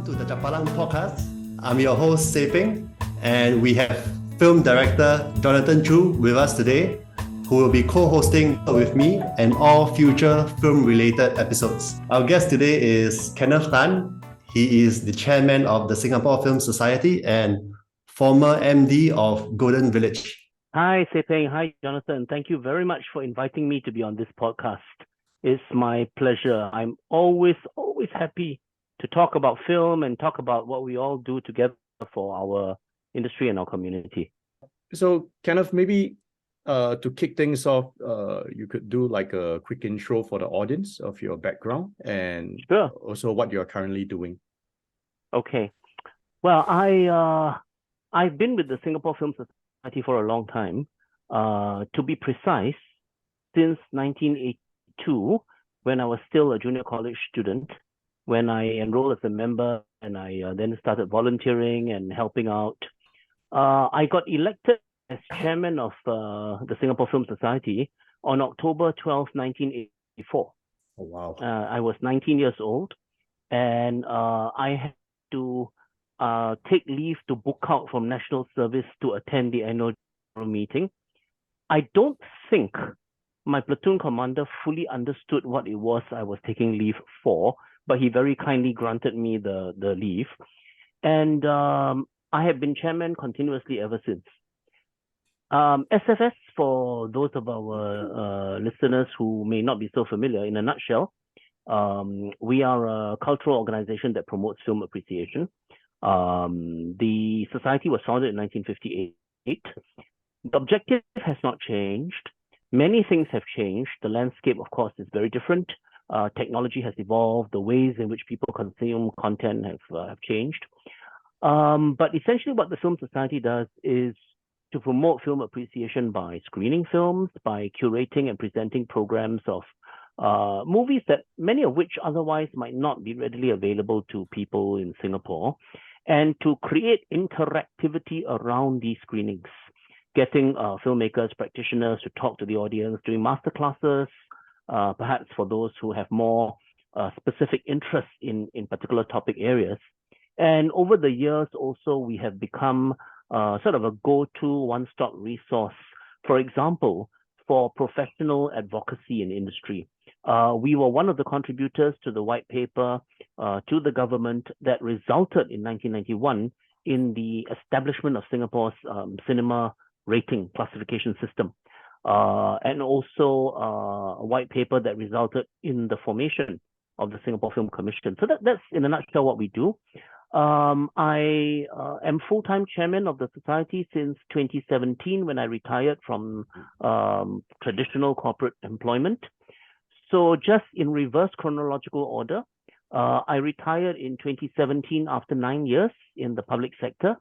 welcome to the Chapalang podcast. I'm your host, Seping, and we have film director Jonathan Chu with us today, who will be co-hosting with me and all future film-related episodes. Our guest today is Kenneth Tan. He is the chairman of the Singapore Film Society and former MD of Golden Village. Hi, Sepeng. Hi, Jonathan. Thank you very much for inviting me to be on this podcast. It's my pleasure. I'm always happy to talk about film and talk about what we all do together for our industry and our community. So, Kenneth, maybe to kick things off, you could do like a quick intro for the audience of your background and Sure. Also what you're currently doing. Okay. Well, I've been with the Singapore Film Society for a long time. To be precise, since 1982, when I was still a junior college student, when I enrolled as a member and I then started volunteering and helping out. I got elected as chairman of the Singapore Film Society on October 12, 1984. Oh, wow. I was 19 years old, and I had to take leave to book out from national service to attend the annual meeting. I don't think my platoon commander fully understood what it was I was taking leave for, but he very kindly granted me the leave. And I have been chairman continuously ever since. SFS, for those of our listeners who may not be so familiar, in a nutshell, we are a cultural organization that promotes film appreciation. The society was founded in 1958. The objective has not changed. Many things have changed. The landscape, of course, is very different. Technology has evolved. The ways in which people consume content have changed. But essentially what the Film Society does is to promote film appreciation by screening films, by curating and presenting programs of movies that many of which otherwise might not be readily available to people in Singapore, and to create interactivity around these screenings, getting filmmakers, practitioners to talk to the audience, doing masterclasses, perhaps for those who have more specific interests in particular topic areas. And over the years also, we have become sort of a go-to one-stop resource, for example, for professional advocacy in industry. We were one of the contributors to the white paper to the government that resulted in 1991 in the establishment of Singapore's cinema rating classification system, and also a white paper that resulted in the formation of the Singapore Film Commission. So that's in a nutshell what we do. I am full-time chairman of the society since 2017 when I retired from traditional corporate employment. So just in reverse chronological order, I retired in 2017 after 9 years in the public sector.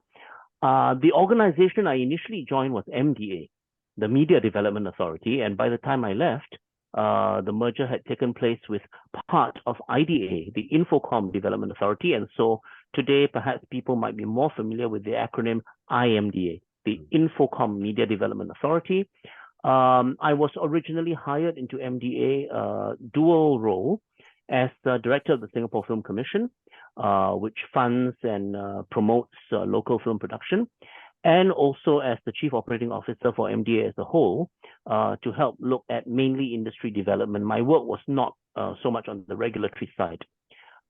The organization I initially joined was MDA, the Media Development Authority, and by the time I left, the merger had taken place with part of IDA, the Infocomm Development Authority, and so today perhaps people might be more familiar with the acronym IMDA, the Infocomm Media Development Authority. I was originally hired into MDA dual role as the director of the Singapore Film Commission, which funds and promotes local film production, and also as the chief operating officer for MDA as a whole, to help look at mainly industry development. My work was not so much on the regulatory side.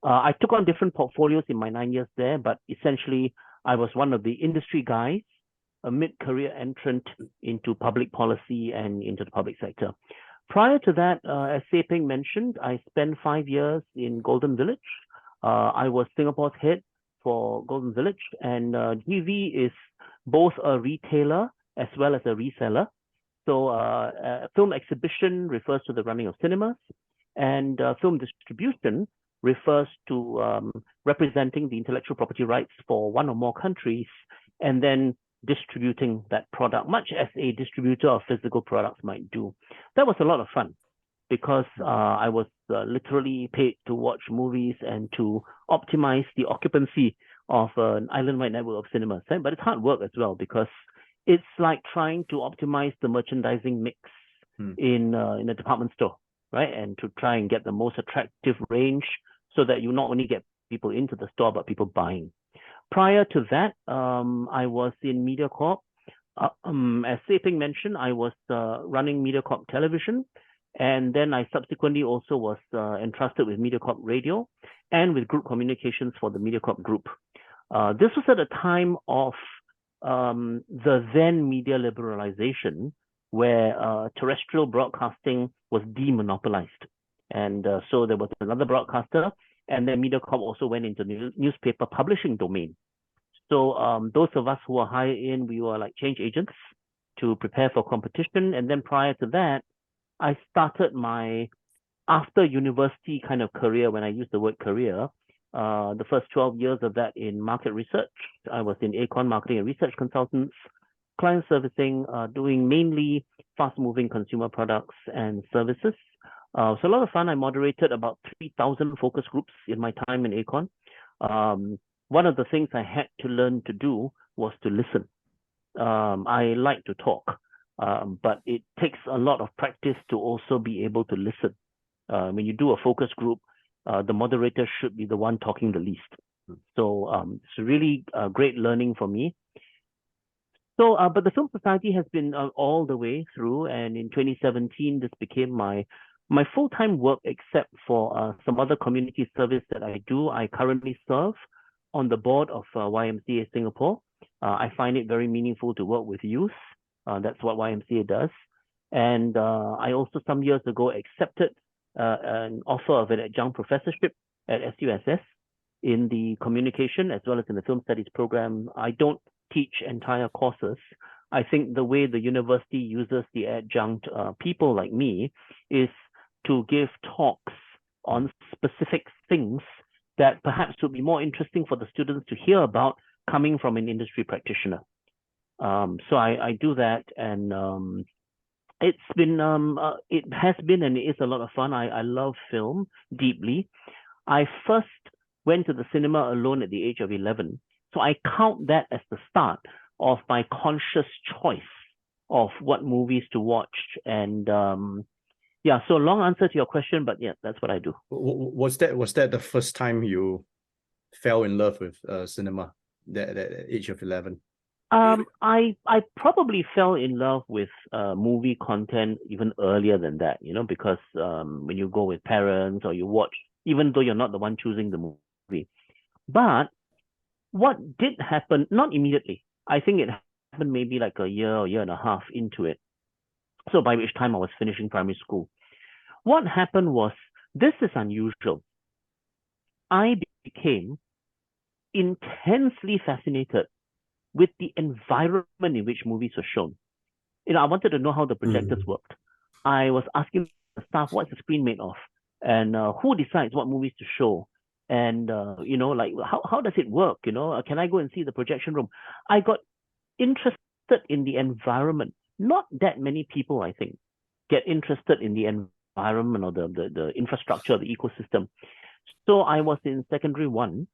I took on different portfolios in my 9 years there, but essentially I was one of the industry guys, a mid-career entrant into public policy and into the public sector. Prior to that, as Sepeng mentioned, I spent 5 years in Golden Village. I was Singapore's head for Golden Village, and GV is both a retailer as well as a reseller. So film exhibition refers to the running of cinemas, and film distribution refers to representing the intellectual property rights for one or more countries and then distributing that product, much as a distributor of physical products might do. That was a lot of fun because I was literally paid to watch movies and to optimize the occupancy of an island-wide network of cinemas. But it's hard work as well because it's like trying to optimize the merchandising mix in a department store, right? And to try and get the most attractive range so that you not only get people into the store, but people buying. Prior to that, I was in MediaCorp. As Seping mentioned, I was running MediaCorp Television, and then I subsequently also was entrusted with MediaCorp Radio and with group communications for the MediaCorp group. This was at a time of the then media liberalization, where terrestrial broadcasting was demonopolized. And so there was another broadcaster, and then MediaCorp also went into the newspaper publishing domain. So those of us who were hired in, we were like change agents to prepare for competition. And then prior to that, I started my after university kind of career. When I use the word career, the first 12 years of that in market research. I was in Aecon Marketing and Research Consultants, client servicing, doing mainly fast-moving consumer products and services. So a lot of fun. I moderated about 3,000 focus groups in my time in Aecon. One of the things I had to learn to do was to listen. I like to talk, but it takes a lot of practice to also be able to listen. When you do a focus group, the moderator should be the one talking the least. So it's really great learning for me. So, but the Film Society has been all the way through, and in 2017, this became my full-time work, except for some other community service that I do. I currently serve on the board of YMCA Singapore. I find it very meaningful to work with youth. That's what YMCA does. And I also some years ago accepted an offer of an adjunct professorship at SUSS in the communication as well as in the film studies program. I don't teach entire courses. I think the way the university uses the adjunct people like me is to give talks on specific things that perhaps would be more interesting for the students to hear about coming from an industry practitioner. So I do that, and it has been and it is a lot of fun. I love film deeply. I first went to the cinema alone at the age of 11. So I count that as the start of my conscious choice of what movies to watch. And yeah, so long answer to your question, but yeah, that's what I do. Was that the first time you fell in love with cinema, that age of 11? I probably fell in love with movie content even earlier than that, because when you go with parents or you watch, even though you're not the one choosing the movie. But what did happen, not immediately, I think it happened maybe like a year or year and a half into it. So by which time I was finishing primary school. What happened was, this is unusual. I became intensely fascinated with the environment in which movies were shown. I wanted to know how the projectors worked. I was asking the staff, what's the screen made of? And who decides what movies to show? And, like, how does it work? Can I go and see the projection room? I got interested in the environment. Not that many people, I think, get interested in the environment or the infrastructure, the ecosystem. So I was in secondary 1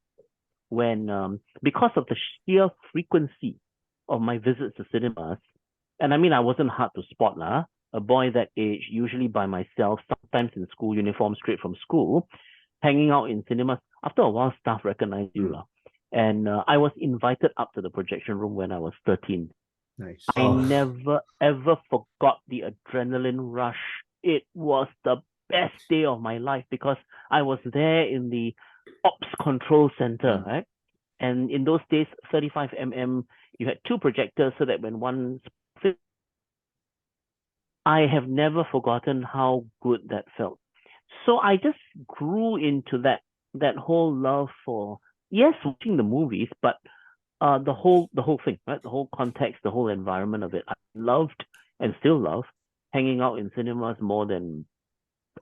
when, because of the sheer frequency of my visits to cinemas, and I mean, I wasn't hard to spot, a boy that age, usually by myself, sometimes in school uniform, straight from school, hanging out in cinemas. After a while, staff recognized you. And I was invited up to the projection room when I was 13. Nice. I never, ever forgot the adrenaline rush. It was the best day of my life because I was there in the ops control center, right? And in those days, 35 mm, you had 2 projectors so that when one... I have never forgotten how good that felt. So I just grew into that whole love for, yes, watching the movies, but the whole thing, right? The whole context, the whole environment of it. I loved and still love hanging out in cinemas more than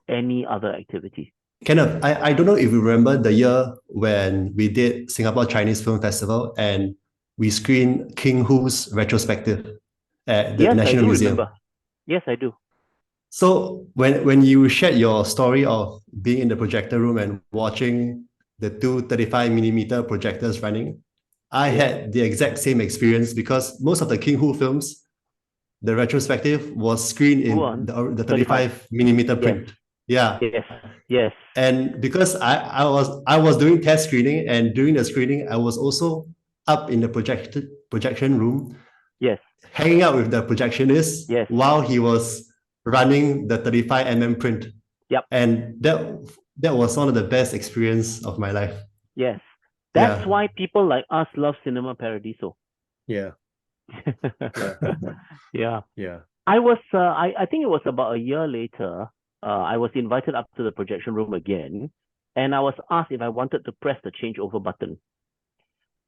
any other activity. Kenneth, I don't know if you remember the year when we did Singapore Chinese Film Festival and we screened King Hu's retrospective at the National Museum. Remember. Yes, I do. So when you shared your story of being in the projector room and watching the 2 35mm projectors running, I had the exact same experience because most of the King Hu films, the retrospective was screened in the 35mm print. Yeah. Yes. Yes. And because I was doing test screening, and during the screening, I was also up in the projection room, Yes. hanging out with the projectionist Yes. while he was running the 35 print. Yep. And that was one of the best experience of my life. Yes. That's Yeah. why people like us love Cinema Paradiso. Yeah. Yeah. Yeah. I think it was about a year later, I was invited up to the projection room again, and I was asked if I wanted to press the changeover button.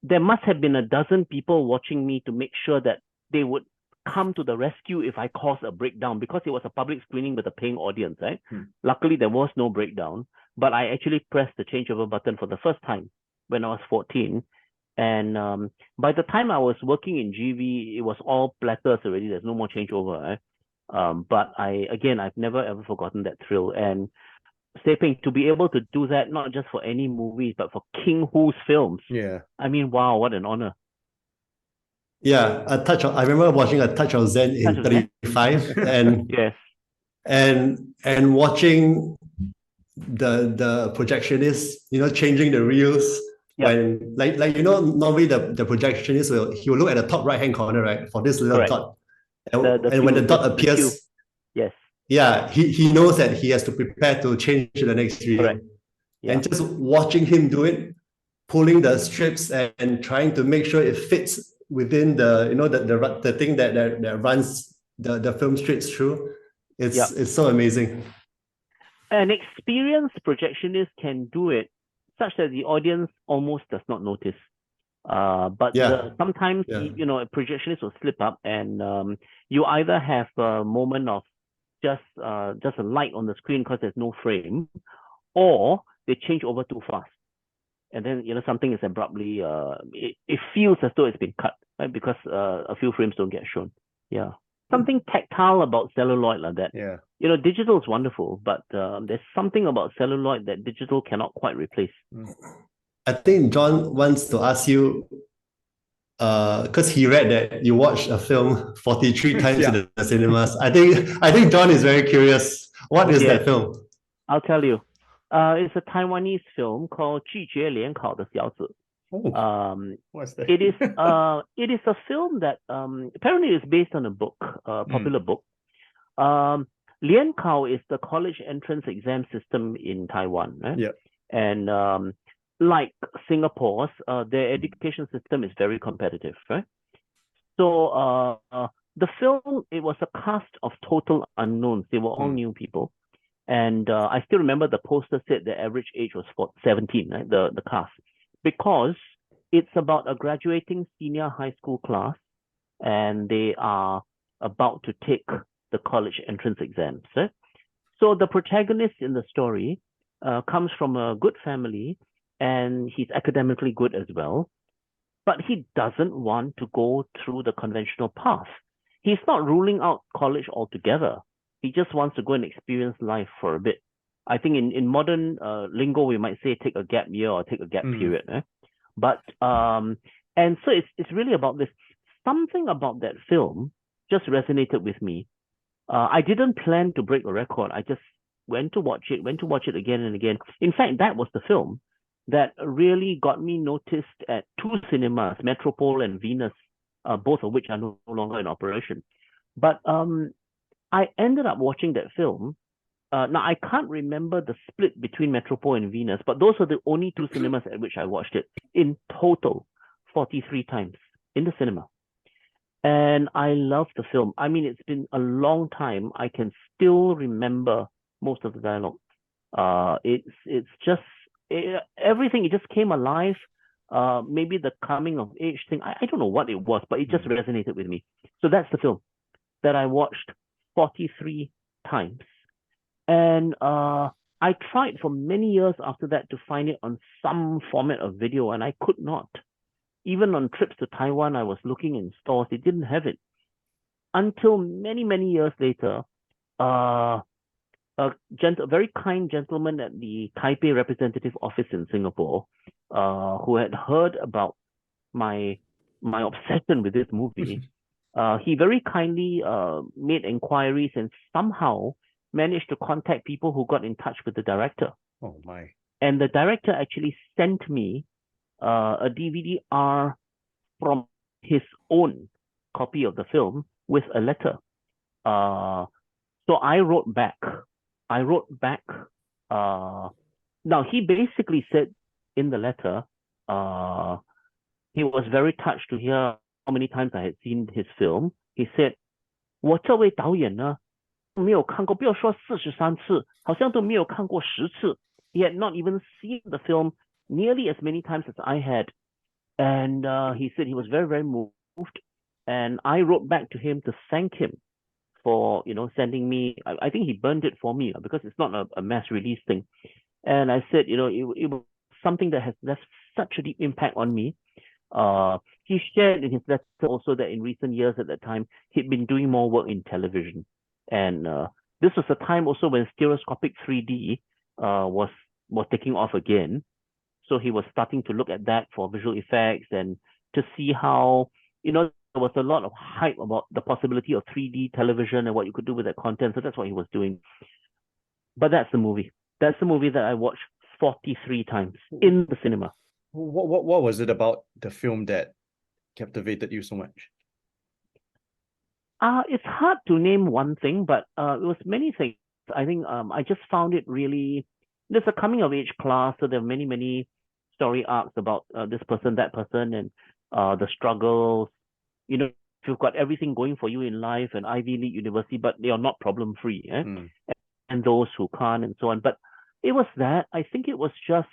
There must have been a dozen people watching me to make sure that they would come to the rescue if I caused a breakdown, because it was a public screening with a paying audience, right? Luckily, there was no breakdown, but I actually pressed the changeover button for the first time when I was 14. And by the time I was working in GV, it was all platters already. There's no more changeover, right? But I've never ever forgotten that thrill. And Staping, to be able to do that, not just for any movies, but for King Hu's films. Yeah. I mean, wow, what an honor. Yeah, I remember watching A Touch of Zen in Touch of Zen? 35 and Yes. and watching the projectionist, changing the reels. Yep. When normally the projectionist will look at the top right hand corner, right, for this little Correct. dot. The And when the cue, dot the cue. appears, Yes. yeah, he knows that he has to prepare to change to the next reel. Correct. Yeah. And just watching him do it, pulling the strips and trying to make sure it fits within the thing that runs the film strips through. It's so amazing. An experienced projectionist can do it such that the audience almost does not notice. But sometimes a projectionist will slip up, and you either have a moment of just a light on the screen because there's no frame, or they change over too fast, and then something is abruptly it feels as though it's been cut, right? Because a few frames don't get shown. Yeah. Something tactile about celluloid like that. Yeah. Digital is wonderful, but there's something about celluloid that digital cannot quite replace. I think John wants to ask you, because he read that you watched a film 43 times in the cinemas. I think John is very curious. What is that film? I'll tell you. It's a Taiwanese film called 拒绝联考的小子. What's that? It is a film that apparently is based on a book, a popular book. Liankao is the college entrance exam system in Taiwan, right? Yeah. And like Singapore's, their education system is very competitive, right? So the film, it was a cast of total unknowns. They were all new people. And I still remember the poster said the average age was 17, right? The cast. Because it's about a graduating senior high school class, and they are about to take the college entrance exams. Right? So the protagonist in the story comes from a good family, and he's academically good as well, but he doesn't want to go through the conventional path. He's not ruling out college altogether. He just wants to go and experience life for a bit. I think in modern lingo, we might say take a gap year or take a gap period. But and so it's really about this. Something about that film just resonated with me. I didn't plan to break a record. I just went to watch it again and again. In fact, that was the film that really got me noticed at two cinemas, Metropole and Venus, both of which are no longer in operation. But I ended up watching that film. Now, I can't remember the split between Metropole and Venus, but those are the only two cinemas at which I watched it. In total, 43 times in the cinema. And I love the film. I mean, it's been a long time. I can still remember most of the dialogue. It's just everything. It just came alive. Maybe the coming of age thing. I don't know what it was, but it just resonated with me. So that's the film that I watched 43 times. And I tried for many years after that to find it on some format of video, and I could not. Even on trips to Taiwan, I was looking in stores. They didn't have it. Until many, many years later, a very kind gentleman at the Taipei representative office in Singapore, who had heard about my obsession with this movie, he very kindly made inquiries, and somehow managed to contact people who got in touch with the director. Oh my. And the director actually sent me a DVD-R from his own copy of the film with a letter. So I wrote back. Now, he basically said in the letter, he was very touched to hear how many times I had seen his film. He said, 我这位导演呢，没有看过，不要说43次，好像都没有看过10次。He had not even seen the film nearly as many times as I had. And he said he was very, very moved. And I wrote back to him to thank him for, sending me. I think he burned it for me because it's not a mass release thing. And I said, it was something that has left such a deep impact on me. He shared in his letter also that in recent years at that time, he'd been doing more work in television. And this was a time also when stereoscopic 3D was taking off again. So he was starting to look at that for visual effects and to see how, there was a lot of hype about the possibility of 3D television and what you could do with that content. So that's what he was doing. But that's the movie. That's the movie that I watched 43 times in the cinema. What was it about the film that captivated you so much? It's hard to name one thing, but it was many things. I think I just found it really, there's a coming of age class, so there are many, many story arcs about this person, that person, and the struggles. If you've got everything going for you in life, an Ivy League university, but they are not problem-free, and those who can't, and so on. But it was that. I think it was just,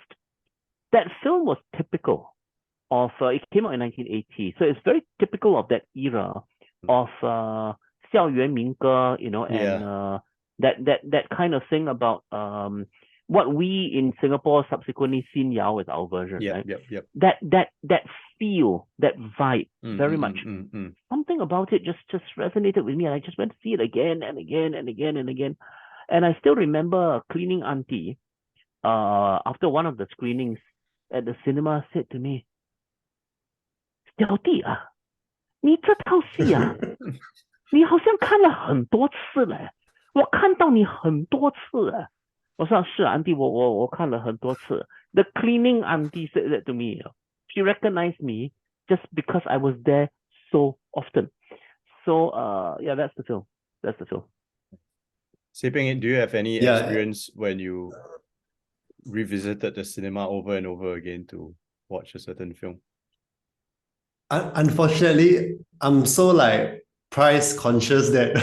that film was typical of, it came out in 1980, so it's very typical of that era of 校园民歌, and that kind of thing about what we in Singapore subsequently seen Yao as our version, right? Yep. That feel, that vibe, very much. Something about it just resonated with me, and I just went to see it again and again and again and again. And I still remember a cleaning auntie, after one of the screenings at the cinema, said to me, 小弟啊，你这套戏啊，你好像看了很多次了，我看到你很多次了。我说是啊 auntie， 我看了很多次。The cleaning auntie said that to me. She recognized me just because I was there so often. So that's the film. Siping, do you have any experience when you revisited the cinema over and over again to watch a certain film? Unfortunately, I'm so price conscious that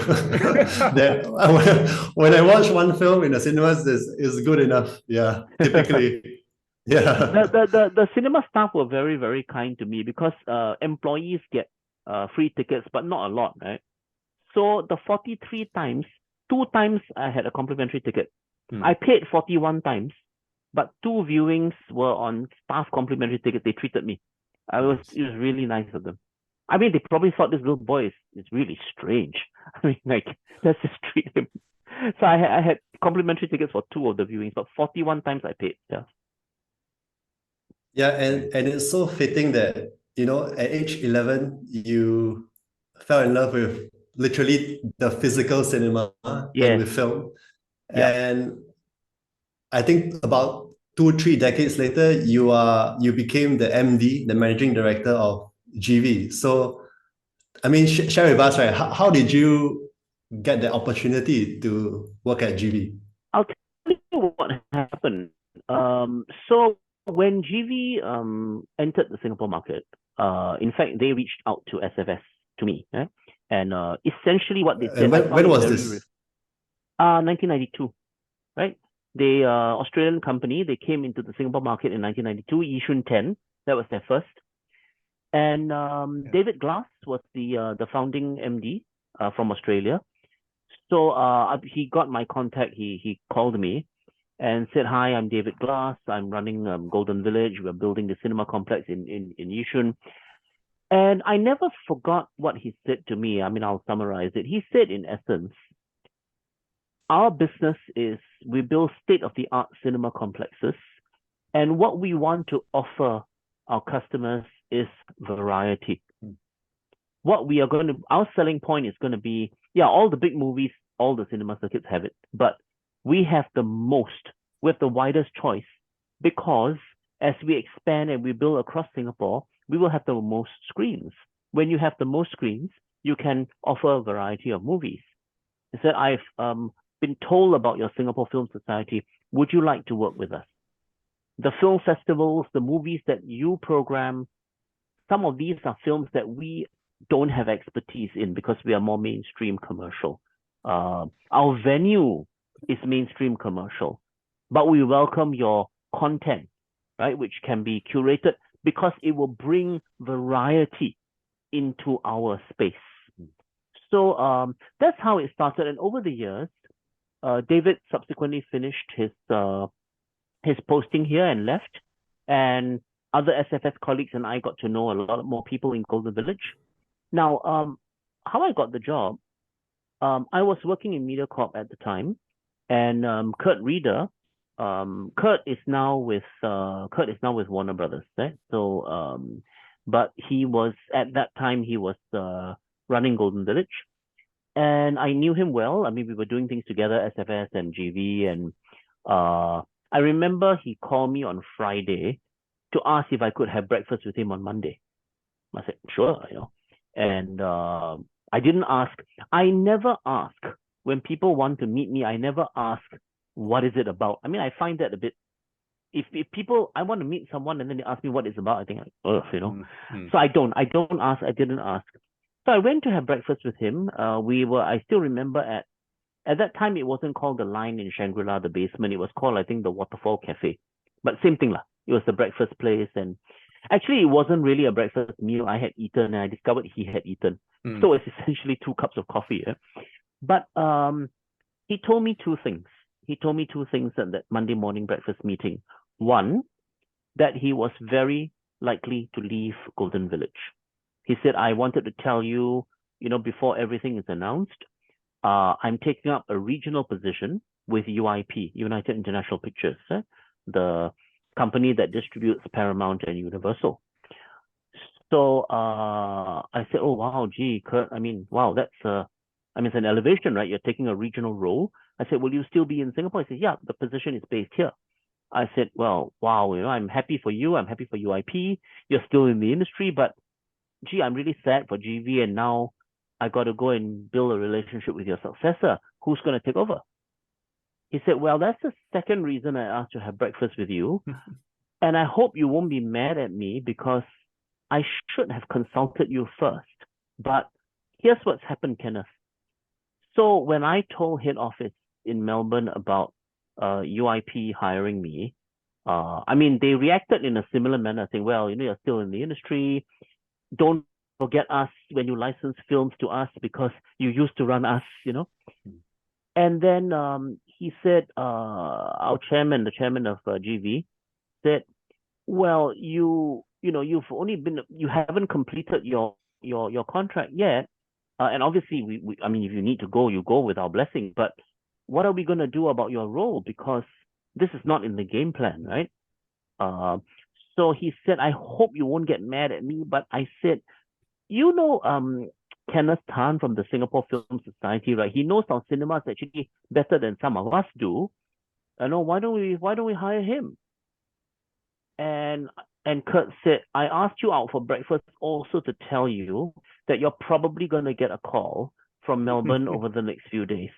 when I watch one film in the cinemas is good enough. Yeah, typically. Yeah. The cinema staff were very, very kind to me because employees get free tickets, but not a lot, right? So the 43 times, 2 times I had a complimentary ticket. I paid 41 times, but 2 viewings were on staff complimentary tickets. They treated me. It was really nice of them. I mean, they probably thought this little boy is really strange. I mean, let's just treat him. So I had complimentary tickets for 2 of the viewings, but 41 times I paid. Yeah. Yeah, and it's so fitting that, at age 11, you fell in love with literally the physical cinema and with film. Yeah. And I think about 2-3 decades later, you became the MD, the managing director of GV. So, I mean, share with us, right? How did you get the opportunity to work at GV? I'll tell you what happened. So when GV entered the Singapore market, in fact, they reached out to SFS, to me, right? And essentially what they said. When was this? 1992, right? The Australian company, they came into the Singapore market in 1992, Yishun 10, that was their first. And David Glass was the founding MD from Australia. So he got my contact, he called me and said, hi, I'm David Glass, I'm running Golden Village, we're building the cinema complex in Yishun. And I never forgot what he said to me. I mean, I'll summarize it. He said, in essence, our business is we build state-of-the-art cinema complexes, and what we want to offer our customers is variety. What we are our selling point is going to be, all the big movies all the cinema circuits have it, but we have the widest choice, because as we expand and we build across Singapore, we will have the most screens. When you have the most screens, you can offer a variety of movies. He said, I've been told about your Singapore Film Society. Would you like to work with us? The film festivals, the movies that you program, some of these are films that we don't have expertise in because we are more mainstream commercial. Our venue is mainstream commercial, but we welcome your content, right, which can be curated because it will bring variety into our space. So that's how it started. And over the years, David subsequently finished his posting here and left, and other SFS colleagues and I got to know a lot more people in Golden Village. Now, how I got the job, I was working in MediaCorp at the time, and Kurt Reeder, Kurt is now with Warner Brothers, right? So, but at that time he was running Golden Village, and I knew him well. I mean, we were doing things together, SFS and GV, and I remember he called me on Friday to ask if I could have breakfast with him on Monday. I said, sure, and I didn't ask. I never ask when people want to meet me. I never ask, what is it about? I mean, I find that a bit. If people, I want to meet someone and then they ask me what it's about, I think, So I didn't ask. So I went to have breakfast with him. I still remember at that time, it wasn't called the Line in Shangri-La, the basement. It was called, I think, the Waterfall Cafe. But same thing lah. It was the breakfast place, and actually, it wasn't really a breakfast meal. I had eaten, and I discovered he had eaten. So it's essentially 2 cups of coffee. Yeah? But he told me 2 things. He told me 2 things at that Monday morning breakfast meeting. One, that he was very likely to leave Golden Village. He said, I wanted to tell you, before everything is announced, I'm taking up a regional position with UIP, United International Pictures, the company that distributes Paramount and Universal. So I said, oh, wow, gee, Kurt, I mean, wow, that's it's an elevation, right? You're taking a regional role. I said, will you still be in Singapore? He said, yeah, the position is based here. I said, well, wow, I'm happy for you. I'm happy for UIP. You're still in the industry, but gee, I'm really sad for GV, and now I got to go and build a relationship with your successor. Who's going to take over? He said, well, that's the second reason I asked to have breakfast with you. And I hope you won't be mad at me because I should have consulted you first. But here's what's happened, Kenneth. So when I told head office in Melbourne about UIP hiring me, they reacted in a similar manner, saying, well, you're still in the industry. Don't forget us when you license films to us because you used to run us, And then he said, our chairman, the chairman of GV, said, well, you haven't completed your contract yet. And obviously, if you need to go, you go with our blessing. But what are we going to do about your role? Because this is not in the game plan, right? So he said, I hope you won't get mad at me. But I said, Kenneth Tan from the Singapore Film Society, right? He knows our cinemas actually better than some of us do. Why don't we hire him? And Kurt said, I asked you out for breakfast also to tell you that you're probably going to get a call from Melbourne over the next few days.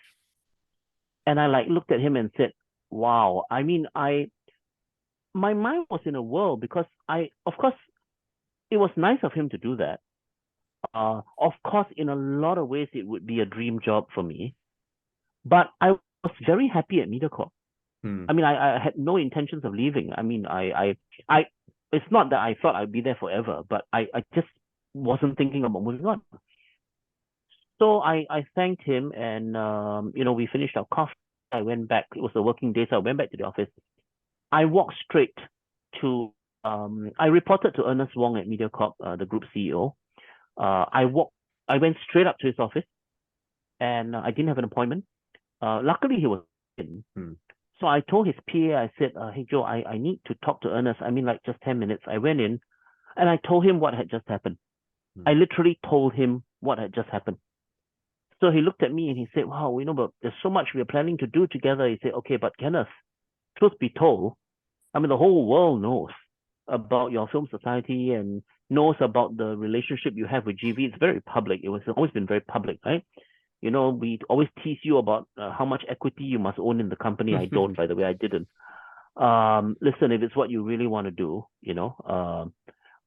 And I looked at him and said, wow. My mind was in a whirl because of course, it was nice of him to do that. Of course, in a lot of ways, it would be a dream job for me. But I was very happy at MediaCorp. I had no intentions of leaving. It's not that I thought I'd be there forever, but I just wasn't thinking about moving on. So I thanked him, and we finished our coffee. I went back. It was a working day, so I went back to the office. I walked straight to. I reported to Ernest Wong at MediaCorp, the group CEO. I went straight up to his office, and I didn't have an appointment. Luckily, he was in. So I told his PA, I said, hey, Joe, I need to talk to Ernest. Just 10 minutes. I went in and I told him what had just happened. I literally told him what had just happened. So he looked at me and he said, wow, but there's so much we're planning to do together. He said, okay, but Kenneth, truth be told, I mean, the whole world knows about your film society and knows about the relationship you have with GV. It's very public. It was always been very public, right? We always tease you about how much equity you must own in the company. I don't, by the way, I didn't. Listen, if it's what you really want to do,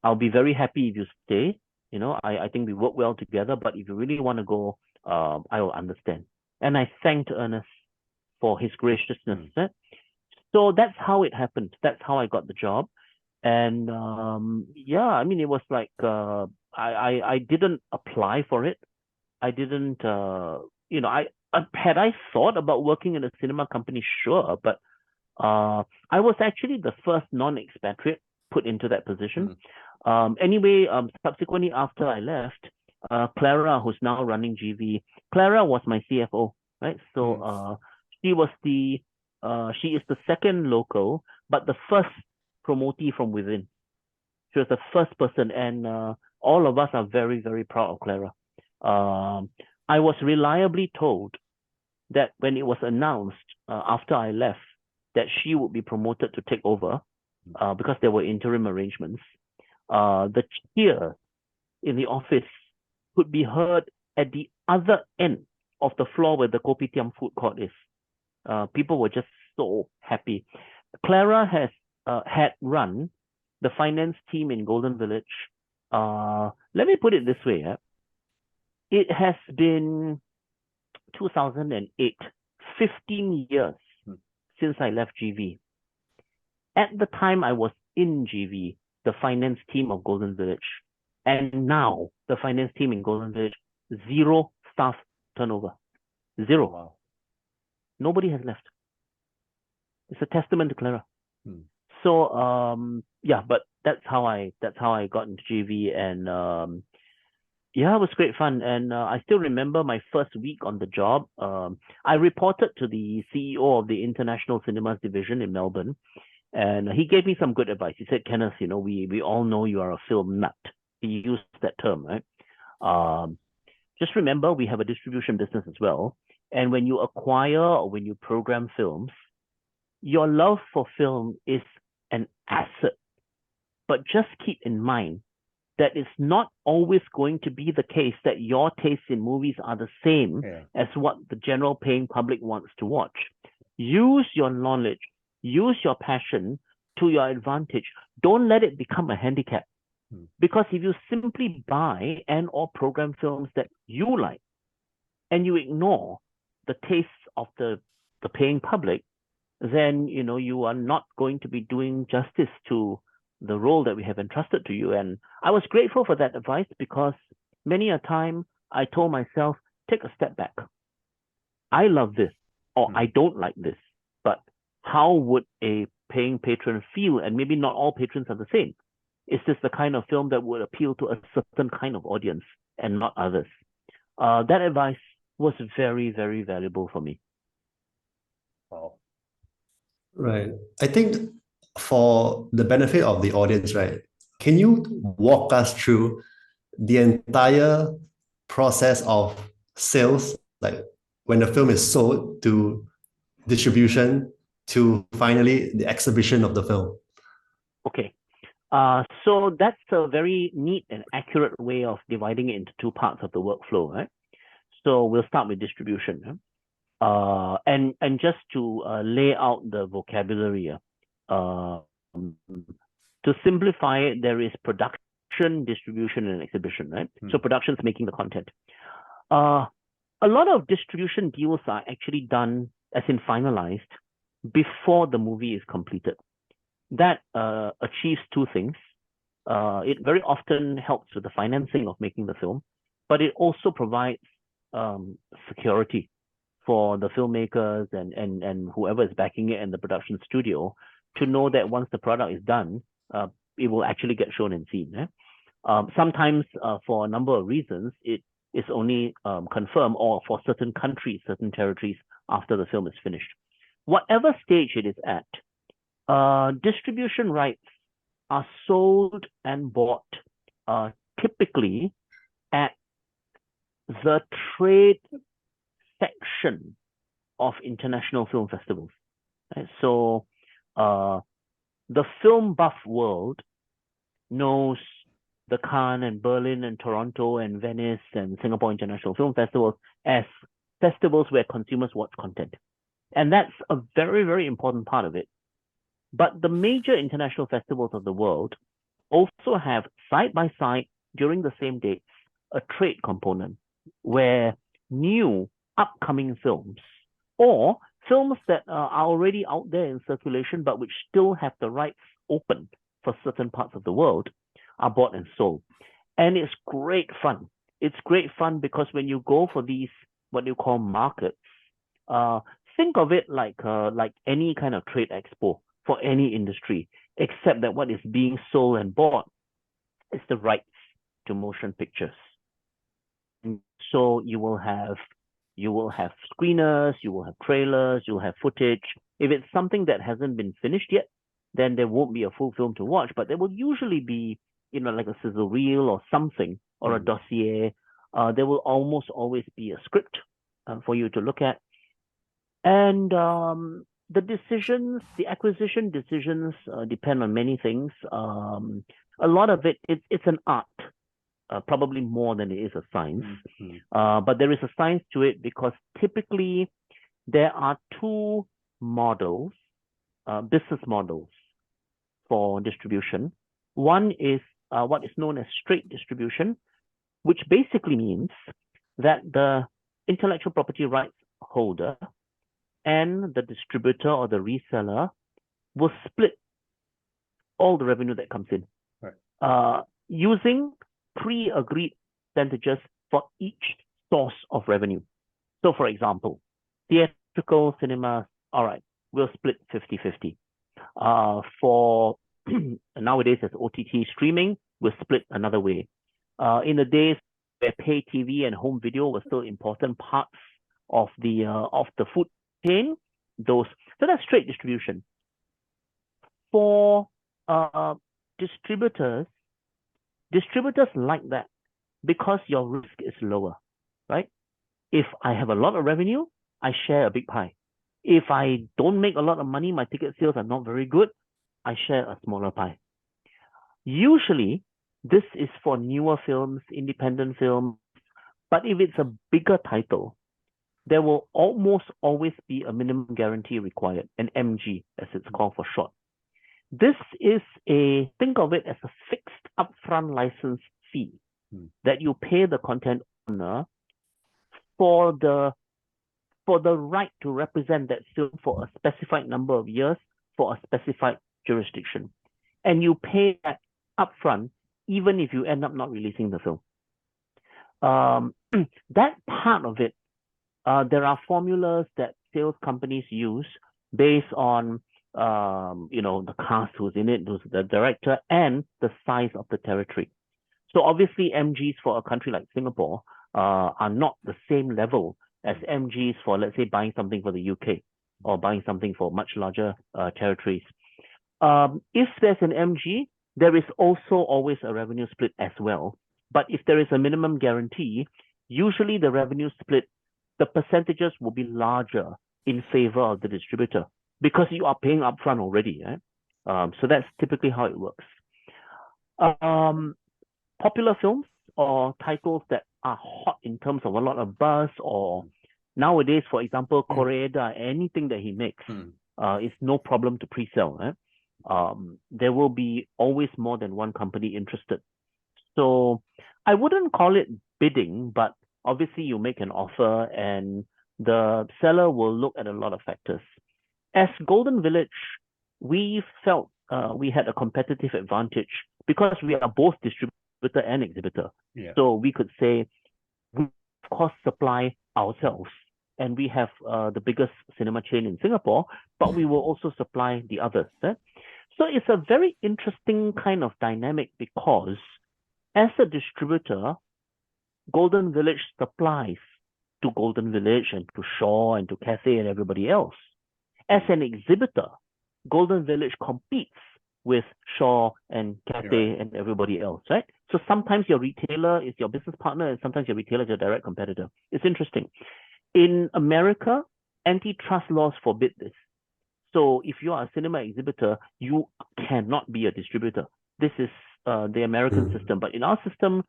I'll be very happy if you stay. I think we work well together, but if you really want to go, I will understand. And I thanked Ernest for his graciousness. So that's how it happened. That's how I got the job. And yeah, I mean, it was like I didn't apply for it. I didn't, had I thought about working in a cinema company, sure, but I was actually the first non-expatriate put into that position. Anyway, subsequently after I left, Clara, who's now running GV, Clara was my CFO, right? So she is the second local, but the first promotee from within. She was the first person, and all of us are very, very proud of Clara. I was reliably told that when it was announced after I left that she would be promoted to take over, because there were interim arrangements, the cheer in the office could be heard at the other end of the floor where the kopitiam food court is. People were just so happy. Clara has had run the finance team in Golden Village. Let me put it this way. It has been 2008, 15 years since I left GV. At the time I was in GV, the finance team of Golden Village, and now the finance team in Golden Village, 0 staff turnover. 0. Wow. Nobody has left. It's a testament to Clara. So yeah, but that's how I got into GV, and yeah, it was great fun. And I still remember my first week on the job. I reported to the CEO of the International Cinemas Division in Melbourne, and he gave me some good advice. He said, Kenneth, we all know you are a film nut. He used that term, right? Just remember, we have a distribution business as well. And when you acquire or when you program films, your love for film is an asset. But just keep in mind that it's not always going to be the case that your tastes in movies are the same as what the general paying public wants to watch. Use your knowledge, use your passion to your advantage. Don't let it become a handicap. Because if you simply buy and or program films that you like and you ignore the tastes of the paying public, then you are not going to be doing justice to the role that we have entrusted to you. And I was grateful for that advice, because many a time I told myself, take a step back. I love this, or I don't like this, but how would a paying patron feel? And maybe not all patrons are the same. Is this the kind of film that would appeal to a certain kind of audience and not others? That advice was very, very valuable for me. Wow. Right. I think for the benefit of the audience, right, can you walk us through the entire process of sales, like when the film is sold to distribution to finally the exhibition of the film? Okay. So that's a very neat and accurate way of dividing it into two parts of the workflow, right? So we'll start with distribution. And just to lay out the vocabulary, to simplify it, there is production, distribution, and exhibition, right? So production's making the content. A lot of distribution deals are actually done, as in finalized, before the movie is completed. That achieves two things. It very often helps with the financing of making the film, but it also provides security for the filmmakers and whoever is backing it and the production studio to know that once the product is done, it will actually get shown and seen. Sometimes, for a number of reasons, it is only confirmed, or for certain countries, certain territories, after the film is finished. Whatever stage it is at, distribution rights are sold and bought typically at the trade section of international film festivals. Right? So the film buff world knows the Cannes and Berlin and Toronto and Venice and Singapore International Film Festivals as festivals where consumers watch content. And that's a very, very important part of it. But the major international festivals of the world also have side by side during the same dates a trade component where new upcoming films or films that are already out there in circulation but which still have the rights open for certain parts of the world are bought and sold. And it's great fun. It's great fun because when you go for these, what you call markets, think of it like any kind of trade expo for any industry, except that what is being sold and bought is the rights to motion pictures. And so you will have screeners, you will have trailers, you'll have footage. If it's something that hasn't been finished yet, then there won't be a full film to watch, but there will usually be, like a sizzle reel or something, or a dossier. There will almost always be a script for you to look at. And the acquisition decisions depend on many things. A lot of it's an art, probably more than it is a science. But there is a science to it because typically there are two models, business models for distribution. One is what is known as straight distribution, which basically means that the intellectual property rights holder and the distributor or the reseller will split all the revenue that comes in, using pre-agreed percentages for each source of revenue. So for example, theatrical cinema, all right, we'll split 50-50. For nowadays as OTT streaming, we'll split another way. In the days where pay TV and home video were still important parts of the food chain, so that's straight distribution. For distributors like that because your risk is lower, right? If I have a lot of revenue, I share a big pie. If I don't make a lot of money, my ticket sales are not very good, I share a smaller pie. Usually, this is for newer films, independent films, but if it's a bigger title, there will almost always be a minimum guarantee required, an MG, as it's called for short. This is think of it as a fixed upfront license fee that you pay the content owner for the right to represent that film for a specified number of years for a specified jurisdiction. And you pay that upfront even if you end up not releasing the film. That part of it, there are formulas that sales companies use based on the cast who's in it, the director, and the size of the territory. So obviously MGs for a country like Singapore are not the same level as MGs for, let's say, buying something for the UK or buying something for much larger territories. If there's an MG, there is also always a revenue split as well. But if there is a minimum guarantee, usually the revenue split, the percentages will be larger in favor of the distributor because you are paying upfront already. Right? So that's typically how it works. Popular films or titles that are hot in terms of a lot of buzz, or nowadays, for example, Koreeda, anything that he makes, is no problem to pre-sell. Right? There will be always more than one company interested. So I wouldn't call it bidding, but obviously you make an offer and the seller will look at a lot of factors. As Golden Village, we felt we had a competitive advantage because we are both distributor and exhibitor. Yeah. So we could say we, of course, supply ourselves, and we have the biggest cinema chain in Singapore, but we will also supply the others. So it's a very interesting kind of dynamic because as a distributor, Golden Village supplies to Golden Village and to Shaw and to Cathay and everybody else. As an exhibitor, Golden Village competes with Shaw and Cathay and everybody else, right? So sometimes your retailer is your business partner, and sometimes your retailer is your direct competitor. It's interesting. In America, antitrust laws forbid this. So if you are a cinema exhibitor, you cannot be a distributor. This is the American system. But in our system,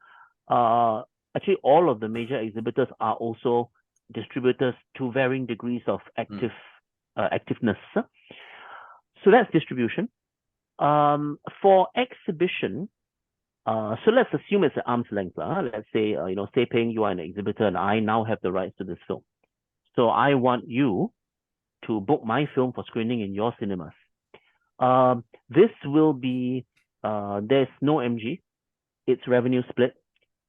actually all of the major exhibitors are also distributors to varying degrees of activeness. So that's distribution. For exhibition, so let's assume it's an arm's length. Let's say, Sepeng, you are an exhibitor and I now have the rights to this film. So I want you to book my film for screening in your cinemas. This will be, there's no MG, it's revenue split,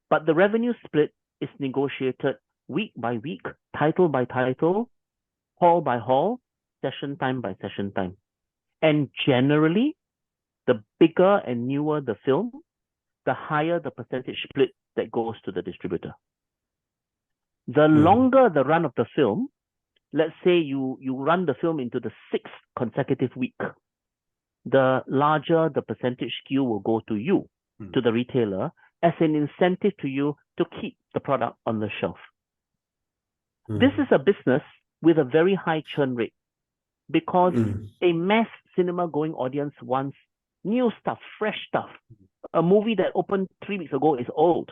but the revenue split is negotiated week by week, title by title, hall by hall, session time by session time. And generally, the bigger and newer the film, the higher the percentage split that goes to the distributor. The longer the run of the film, let's say you run the film into the 6th consecutive week, the larger the percentage skew will go to you, to the retailer, as an incentive to you to keep the product on the shelf. This is a business with a very high churn rate because a mass cinema going audience wants new stuff, fresh stuff. A movie that opened 3 weeks ago is old.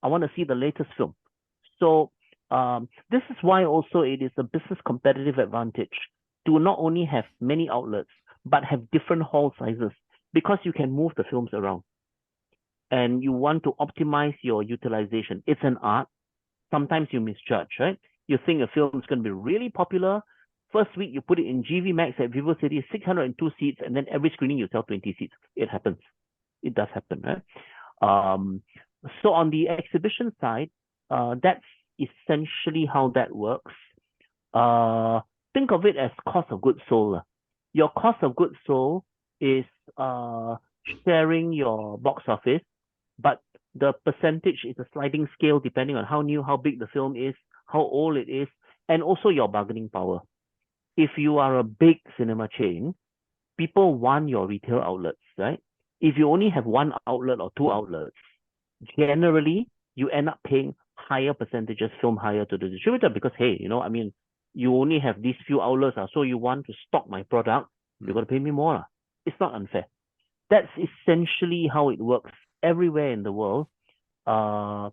I want to see the latest film. So this is why also it is a business competitive advantage to not only have many outlets, but have different hall sizes, because you can move the films around. And you want to optimize your utilization. It's an art. Sometimes you misjudge, right? You think a film is going to be really popular. First week, you put it in GV Max at Vivo City, 602 seats, and then every screening you sell 20 seats. It happens. It does happen, right? So on the exhibition side, that's essentially how that works. Think of it as cost of goods sold. Your cost of goods sold is sharing your box office, but the percentage is a sliding scale depending on how new, how big the film is, how old it is, and also your bargaining power. If you are a big cinema chain, people want your retail outlets, right? If you only have one outlet or two outlets, generally you end up paying higher percentages, film higher to the distributor, because hey, you only have these few outlets, so you want to stock my product, you're going to pay me more. It's not unfair. That's essentially how it works everywhere in the world. A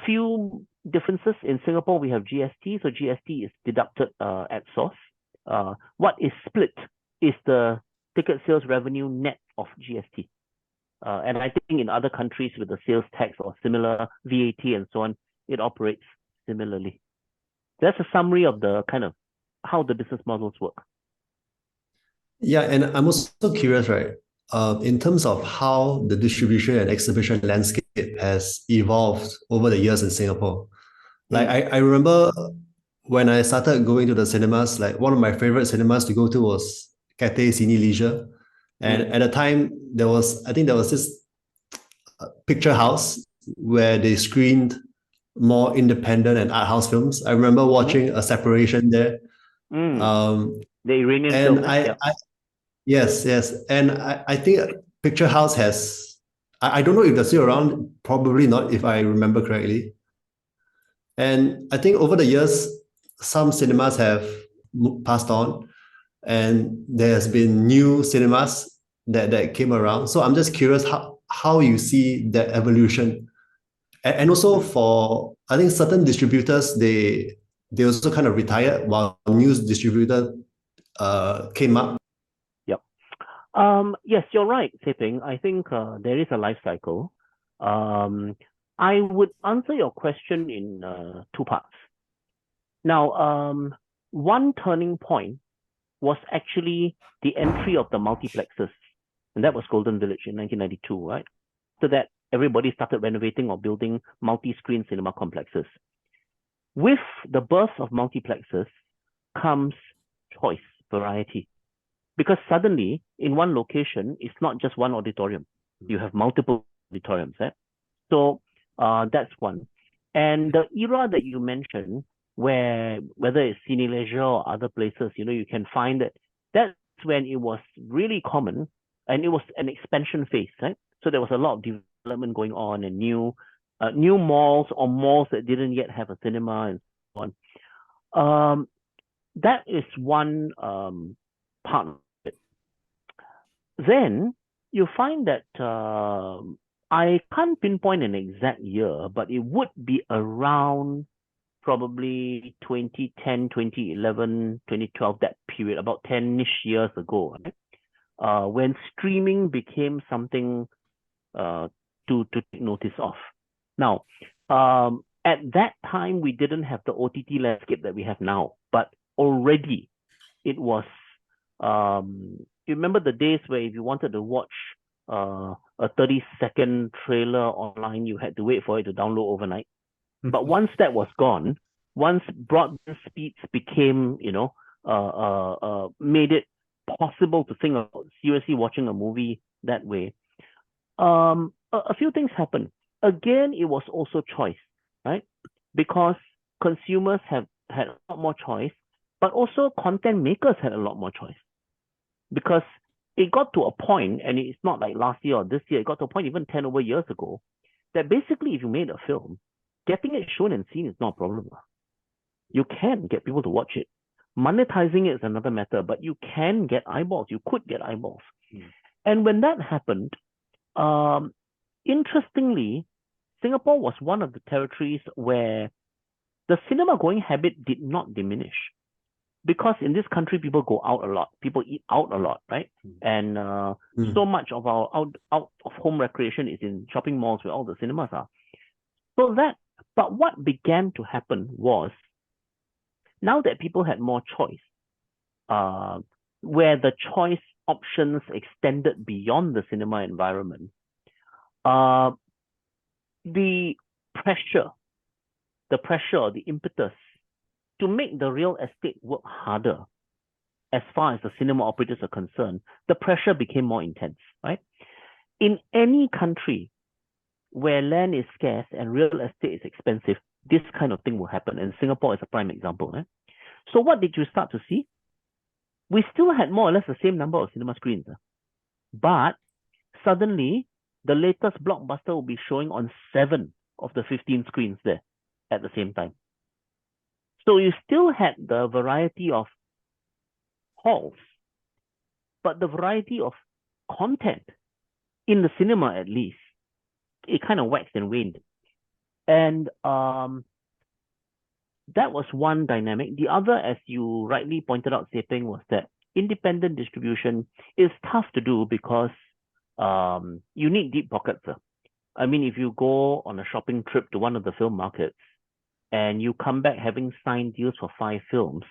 few differences. In Singapore, we have GST. So GST is deducted at source. What is split is the ticket sales revenue net of GST. And I think in other countries with the sales tax or similar VAT and so on, it operates similarly. That's a summary of the kind of how the business models work. Yeah, and I'm also curious, right? In terms of how the distribution and exhibition landscape has evolved over the years in Singapore. Like I remember when I started going to the cinemas, like one of my favorite cinemas to go to was Cathay Cine Leisure. And at the time, I think there was this picture house where they screened more independent and art house films. I remember watching a separation there. The Iranian and film. Yes. And I think Picture House has, I don't know if they're still around, probably not, if I remember correctly. And I think over the years, some cinemas have passed on, and there's been new cinemas that came around. So I'm just curious how you see that evolution. And also for, I think certain distributors, they also kind of retired while a new distributor came up. Yes, you're right, Sepeng. I think there is a life cycle. I would answer your question in two parts. Now, one turning point was actually the entry of the multiplexes, and that was Golden Village in 1992, right? So that everybody started renovating or building multi-screen cinema complexes. With the birth of multiplexes comes choice, variety. Because suddenly, in one location, it's not just one auditorium. You have multiple auditoriums, right? So that's one. And the era that you mentioned, where whether it's Cine Leisure or other places, you can find that's when it was really common, and it was an expansion phase, right? So there was a lot of development going on, and new malls or malls that didn't yet have a cinema and so on. That is one part of it. Then you find that I can't pinpoint an exact year, but it would be around probably 2010, 2011, 2012, that period, about 10-ish years ago, right? When streaming became something to take notice of. Now, at that time, we didn't have the OTT landscape that we have now, but already it was, you remember the days where if you wanted to watch a 30-second trailer online, you had to wait for it to download overnight. But once that was gone, once broadband speeds became, made it possible to think about seriously watching a movie that way, a few things happened. Again, it was also choice, right? Because consumers have had a lot more choice, but also content makers had a lot more choice. Because it got to a point, and it's not like last year or this year, it got to a point even 10 over years ago, that basically if you made a film, getting it shown and seen is not a problem. You can get people to watch it. Monetizing it is another matter, but you can get eyeballs. You could get eyeballs. And when that happened, interestingly, Singapore was one of the territories where the cinema going habit did not diminish. Because in this country, people go out a lot. People eat out a lot, right? And so much of our out of home recreation is in shopping malls where all the cinemas are. But what began to happen was, now that people had more choice, where the choice options extended beyond the cinema environment, the pressure, the impetus to make the real estate work harder as far as the cinema operators are concerned, the pressure became more intense, right? In any country where land is scarce and real estate is expensive, this kind of thing will happen. And Singapore is a prime example. Right? So what did you start to see? We still had more or less the same number of cinema screens. But suddenly, the latest blockbuster will be showing on 7 of the 15 screens there at the same time. So you still had the variety of halls, but the variety of content in the cinema, at least, it kind of waxed and waned. And that was one dynamic. The other, as you rightly pointed out, Sepeng, was that independent distribution is tough to do because you need deep pockets. I mean, if you go on a shopping trip to one of the film markets and you come back having signed deals for 5 films,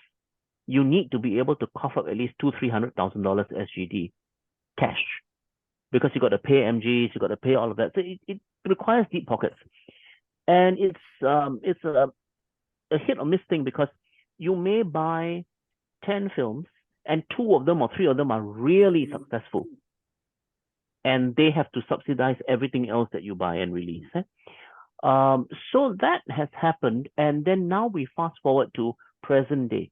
you need to be able to cough up at least $200,000-$300,000 SGD cash, because you got to pay MGs, you got to pay all of that. So it requires deep pockets, and it's a hit or miss thing, because you may buy 10 films and 2 of them or 3 of them are really successful, and they have to subsidize everything else that you buy and release. So that has happened, and then now we fast forward to present day,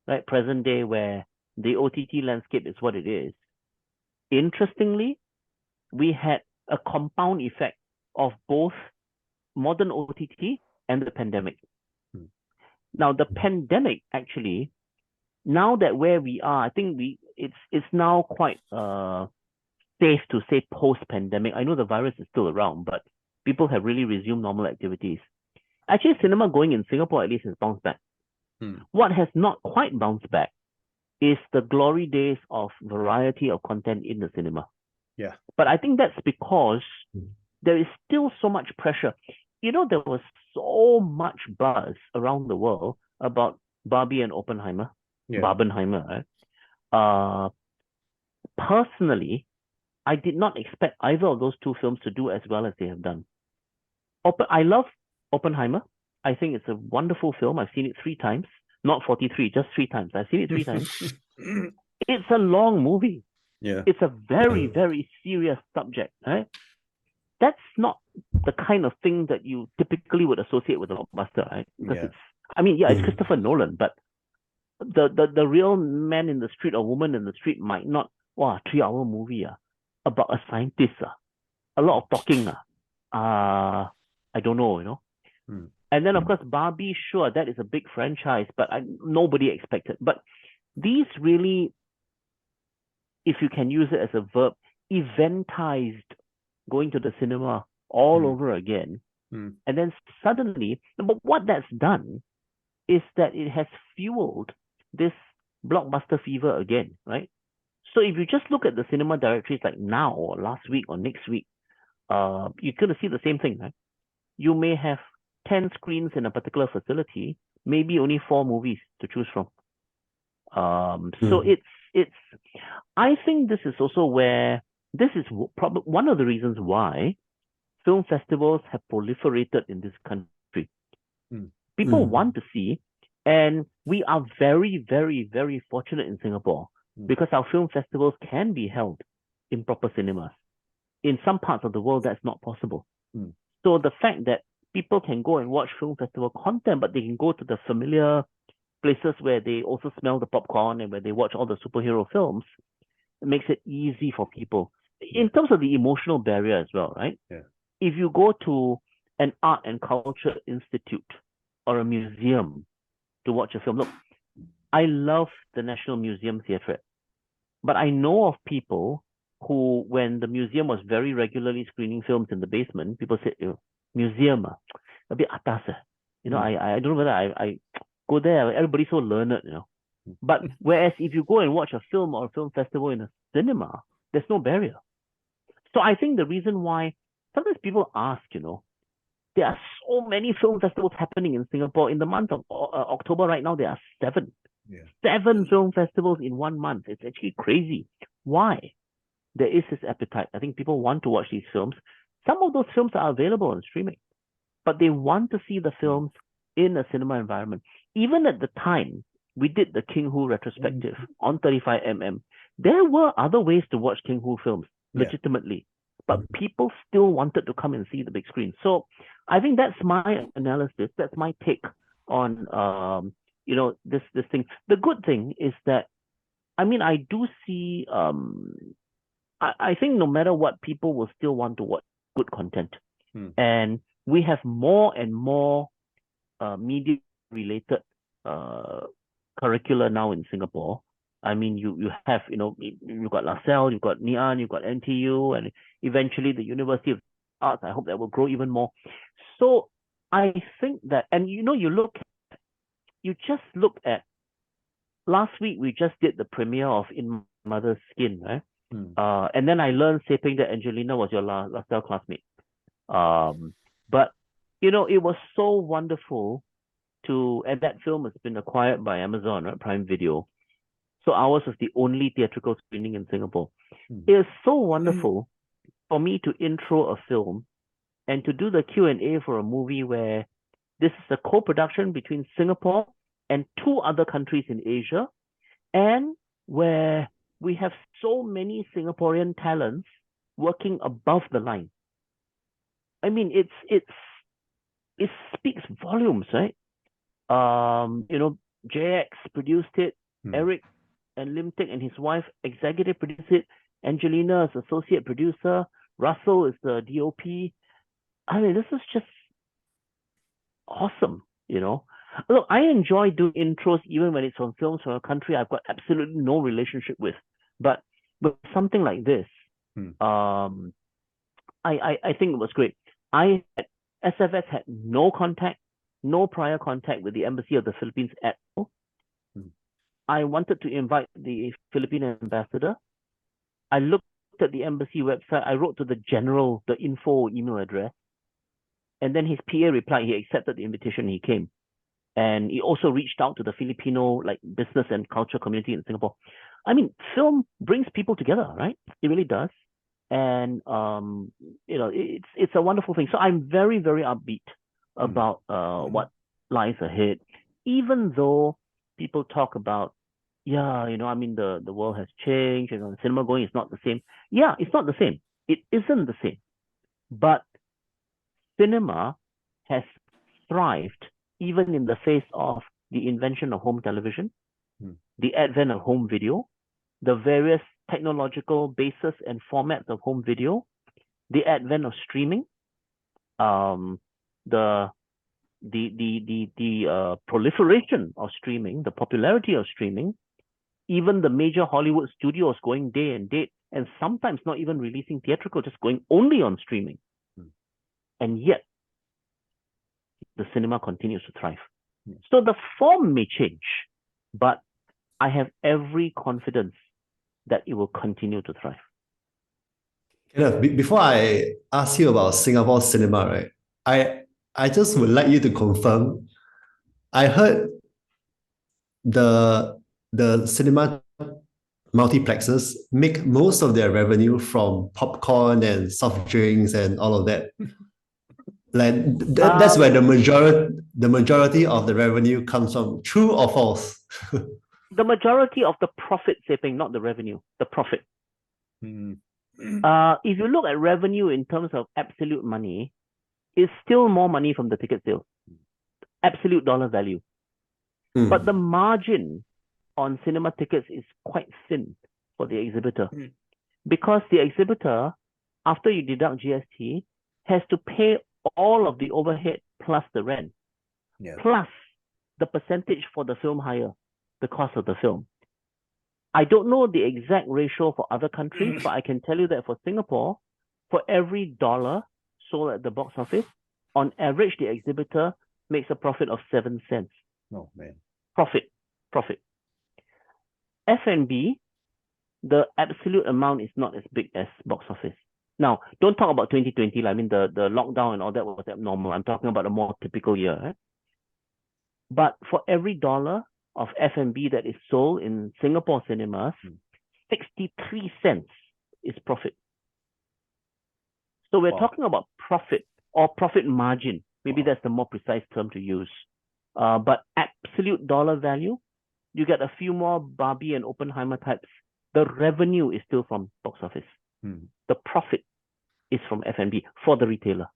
right? Present day, where the OTT landscape is what it is. Interestingly, we had a compound effect of both modern OTT and the pandemic. Now, the pandemic actually, now that where we are, I think it's now quite safe to say post-pandemic. I know the virus is still around, but people have really resumed normal activities. Actually, cinema going in Singapore at least has bounced back. What has not quite bounced back is the glory days of variety of content in the cinema. Yeah. But I think that's because there is still so much pressure. You know, there was so much buzz around the world about Barbie and Oppenheimer, Barbenheimer, right? Personally, I did not expect either of those 2 films to do as well as they have done. I love Oppenheimer. I think it's a wonderful film. I've seen it 3 times, not 43, just 3 times. I've seen it 3 times. It's a long movie. Yeah. It's a very, very serious subject, right? That's not the kind of thing that you typically would associate with a blockbuster, right? Because it's Christopher Nolan, but the real man in the street or woman in the street might not, 3-hour movie. about a scientist. A lot of talking. I don't know, And then, of course, Barbie, sure, that is a big franchise, but nobody expected. But these really, if you can use it as a verb, eventized going to the cinema all over again. And then suddenly, but what that's done is that it has fueled this blockbuster fever again, right? So if you just look at the cinema directories like now or last week or next week, you're going to see the same thing, right? You may have 10 screens in a particular facility, maybe only 4 movies to choose from. So I think this is also where, this is probably one of the reasons why film festivals have proliferated in this country. People want to see, and we are very, very, very fortunate in Singapore because our film festivals can be held in proper cinemas. In some parts of the world, that's not possible. So the fact that people can go and watch film festival content, but they can go to the familiar places where they also smell the popcorn and where they watch all the superhero films, it makes it easy for people. In terms of the emotional barrier as well, right? If you go to an art and culture institute or a museum to watch a film, look, I love the National Museum Theatre, but I know of people who, when the museum was very regularly screening films in the basement, people said, museum, a bit atas. I don't know whether I go there. Everybody's so learned, But whereas if you go and watch a film or a film festival in a cinema, there's no barrier. So I think the reason why sometimes people ask, there are so many film festivals happening in Singapore. In the month of October right now, there are 7. 7 film festivals in 1 month. It's actually crazy. Why? There is this appetite. I think people want to watch these films. Some of those films are available on streaming, but they want to see the films in a cinema environment. Even at the time we did the King Hu retrospective on 35mm, there were other ways to watch King Hu films legitimately, but people still wanted to come and see the big screen. So I think that's my analysis. That's my take on this thing. The good thing is that, I do see. I think no matter what, people will still want to watch good content, and we have more and more media related curricula now in Singapore. You have, you've got LaSalle, you've got Ngee you've got NTU, and eventually the University of Arts. I hope that will grow even more. So I think that, and you just look at last week, we just did the premiere of In Mother's Skin, right? And then I learned, Seping, that Angelina was your LaSalle classmate. But it was so wonderful and that film has been acquired by Amazon, right? Prime Video. So ours was the only theatrical screening in Singapore. It is so wonderful for me to intro a film and to do the Q&A for a movie where this is a co-production between Singapore and 2 other countries in Asia, and where we have so many Singaporean talents working above the line. It speaks volumes, right? JX produced it, Eric and Lim Teck and his wife executive produced it, Angelina is associate producer, Russell is the DOP. This is just awesome, Look, I enjoy doing intros even when it's on films from a country I've got absolutely no relationship with. But something like this, I think it was great. SFS had no prior contact with the Embassy of the Philippines at all. I wanted to invite the Philippine ambassador. I looked at the embassy website. I wrote to the info email address. And then his PA replied, he accepted the invitation, he came. And he also reached out to the Filipino business and culture community in Singapore. Film brings people together, right? It really does. And it's a wonderful thing. So I'm very, very upbeat about what lies ahead, even though people talk about, the world has changed, cinema going is not the same. Yeah, it's not the same. It isn't the same. But cinema has thrived even in the face of the invention of home television, the advent of home video, the various technological basis and formats of home video, the advent of streaming, the proliferation of streaming, the popularity of streaming, even the major Hollywood studios going day and date, and sometimes not even releasing theatrical, just going only on streaming. And yet, the cinema continues to thrive. So the form may change, but I have every confidence that it will continue to thrive. Before I ask you about Singapore cinema, right? I just would like you to confirm. I heard the cinema multiplexes make most of their revenue from popcorn and soft drinks and all of that. Like that's where the majority of the revenue comes from. True or false? The majority of the profit, Seping, not the revenue, the profit. If you look at revenue in terms of absolute money, it's still more money from the ticket sales, absolute dollar value. But the margin on cinema tickets is quite thin for the exhibitor, because the exhibitor, after you deduct GST, has to pay all of the overhead plus the rent, plus the percentage for the film hire, the cost of the film. I don't know the exact ratio for other countries, but I can tell you that for Singapore, for every dollar sold at the box office, on average, the exhibitor makes a profit of 7 cents. Oh, man. Profit. F&B, the absolute amount is not as big as box office. Now, don't talk about 2020. I mean, the lockdown and all that was abnormal. I'm talking about a more typical year. Right? But for every dollar of F&B that is sold in Singapore cinemas, 63 cents is profit. So we're talking about profit or profit margin. Maybe that's the more precise term to use. But absolute dollar value, you get a few more Barbie and Oppenheimer types. The revenue is still from box office. The profit is from F&B for the retailer.